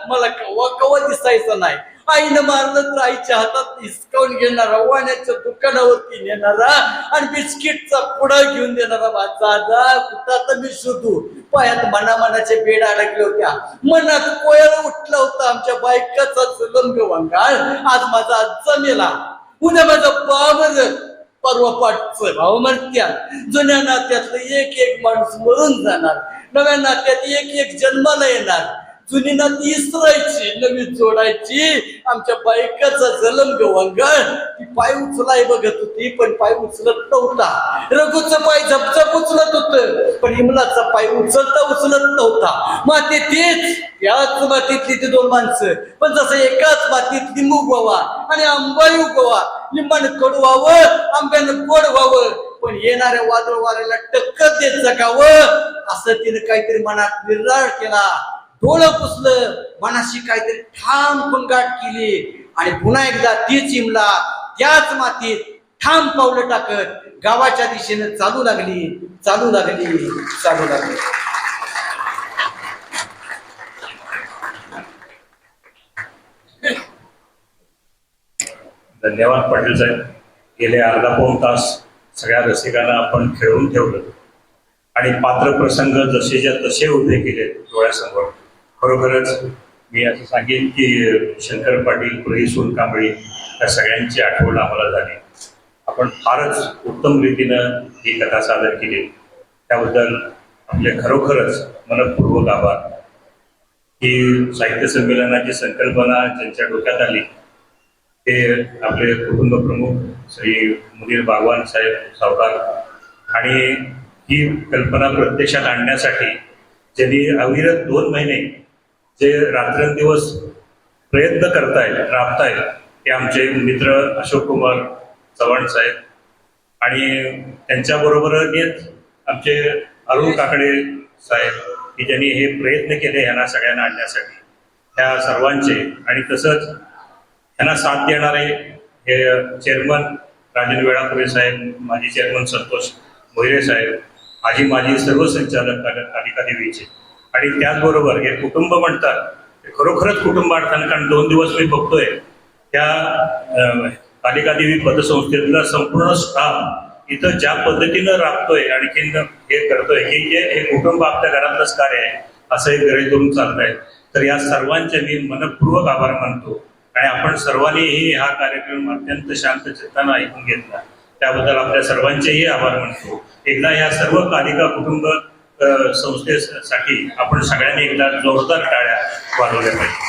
मला कव्वा कव्वा दिसायचं नाही. आईनं मारलं तर आईच्या हातात हिसकावून घेणारा, वाण्याच्या दुकानावरती नेणारा आणि बिस्किटचा पुडा घेऊन देणारा माझा आजा कुठं मी शोधू. पायात मनाचे बेड अडकले होत्या, मनात कोयल उठला होता. आमच्या बायकाचा चलंग वंगाळ. आज माझा आजचा मेला, उद्या माझा बाबर, परवा पाठचं भाऊ मरत्या. जुन्या नात्यातलं एक एक माणूस मरून जाणार, नव्या नात्यात एक एक जन्माला येणार. जुनी नाती इसरायची, नवी जोडायची. आमच्या बायकाचा जलम गवंगळ. ती पाय उचलाय बघत होती पण पाय उचलत नव्हता. रघुचं पाय झपझप उचलत होत पण इमलाचा पाय उचलत नव्हता. माती तीच, याच मातीतली ती दोन माणसं, पण जसं एकाच मातीत लिंबू उगवा आणि आंबाई उगवा. लिंबानं कडू व्हावं, आंब्यानं गोड व्हावं, पण येणाऱ्या वादळ वाऱ्याला टक्कर देत जगावं. असं तिने काहीतरी मनात निर्धार केला. डोळं पुसलं, मनाशी काहीतरी ठाम पंगाट केली आणि पुन्हा एकदा तीच इमला त्याच मातीत ठाम पावलं टाकत गावाच्या दिशेने चालू लागली. धन्यवाद पाटील साहेब. गेले अर्धा पाऊण तास सगळ्या रसिकांना आपण खेळवून ठेवलं आणि पात्र प्रसंग जसेच्या तसे उभे केले डोळ्यासमोर. खरोखरच मी असं सांगेन की शंकर पाटील, पुरी सोनकांबळी या सगळ्यांची आठवण आम्हाला झाली. आपण फारच उत्तम रीतीनं ही कथा सादर केली, त्याबद्दल आपले खरोखरच मनपूर्वक आभार. ही साहित्य संमेलनाची संकल्पना ज्यांच्या डोक्यात आली ते आपले कुटुंब प्रमुख श्री मुनीर बागवान साहेब सावकार, आणि ही कल्पना प्रत्यक्षात आणण्यासाठी ज्यांनी अविरत 2 महिने जे रात्रंदिवस प्रयत्न करतायत, राबतायत, ते आमचे मित्र अशोक कुमार चव्हाण साहेब आणि त्यांच्याबरोबरच आमचे अरुण काकडे साहेब, की ज्यांनी हे प्रयत्न केले ह्यांना सगळ्यांना आणण्यासाठी. त्या सर्वांचे आणि तसंच ह्यांना साथ देणारे हे चेअरमन राजन वेळापुरे साहेब, माजी चेअरमन संतोष मोहिरे साहेब, माजी सर्व संचालक कालिका देवीचे, आणि त्याचबरोबर हे कुटुंब म्हणतात ते खरोखरच कुटुंब अर्थानं. कारण 2 दिवस मी बघतोय त्या कालिका देवी पतसंस्थेतला संपूर्ण स्टाफ इथं ज्या पद्धतीनं राबतोय आणखीन हे करतोय की हे कुटुंब आपल्या घरातलंच कार्य आहे असं एक गरज करून चालत. तर या सर्वांचे मी मनपूर्वक आभार मानतो आणि आपण सर्वांनीही हा कार्यक्रम अत्यंत शांत चित्तानं ऐकून घेतला त्याबद्दल आपल्या सर्वांचेही आभार मानतो. एकदा या सर्व कालिका कुटुंब संस्थेसाठी आपण सगळ्यांनी एकदा जोरदार टाळ्या वाजवल्या पाहिजे.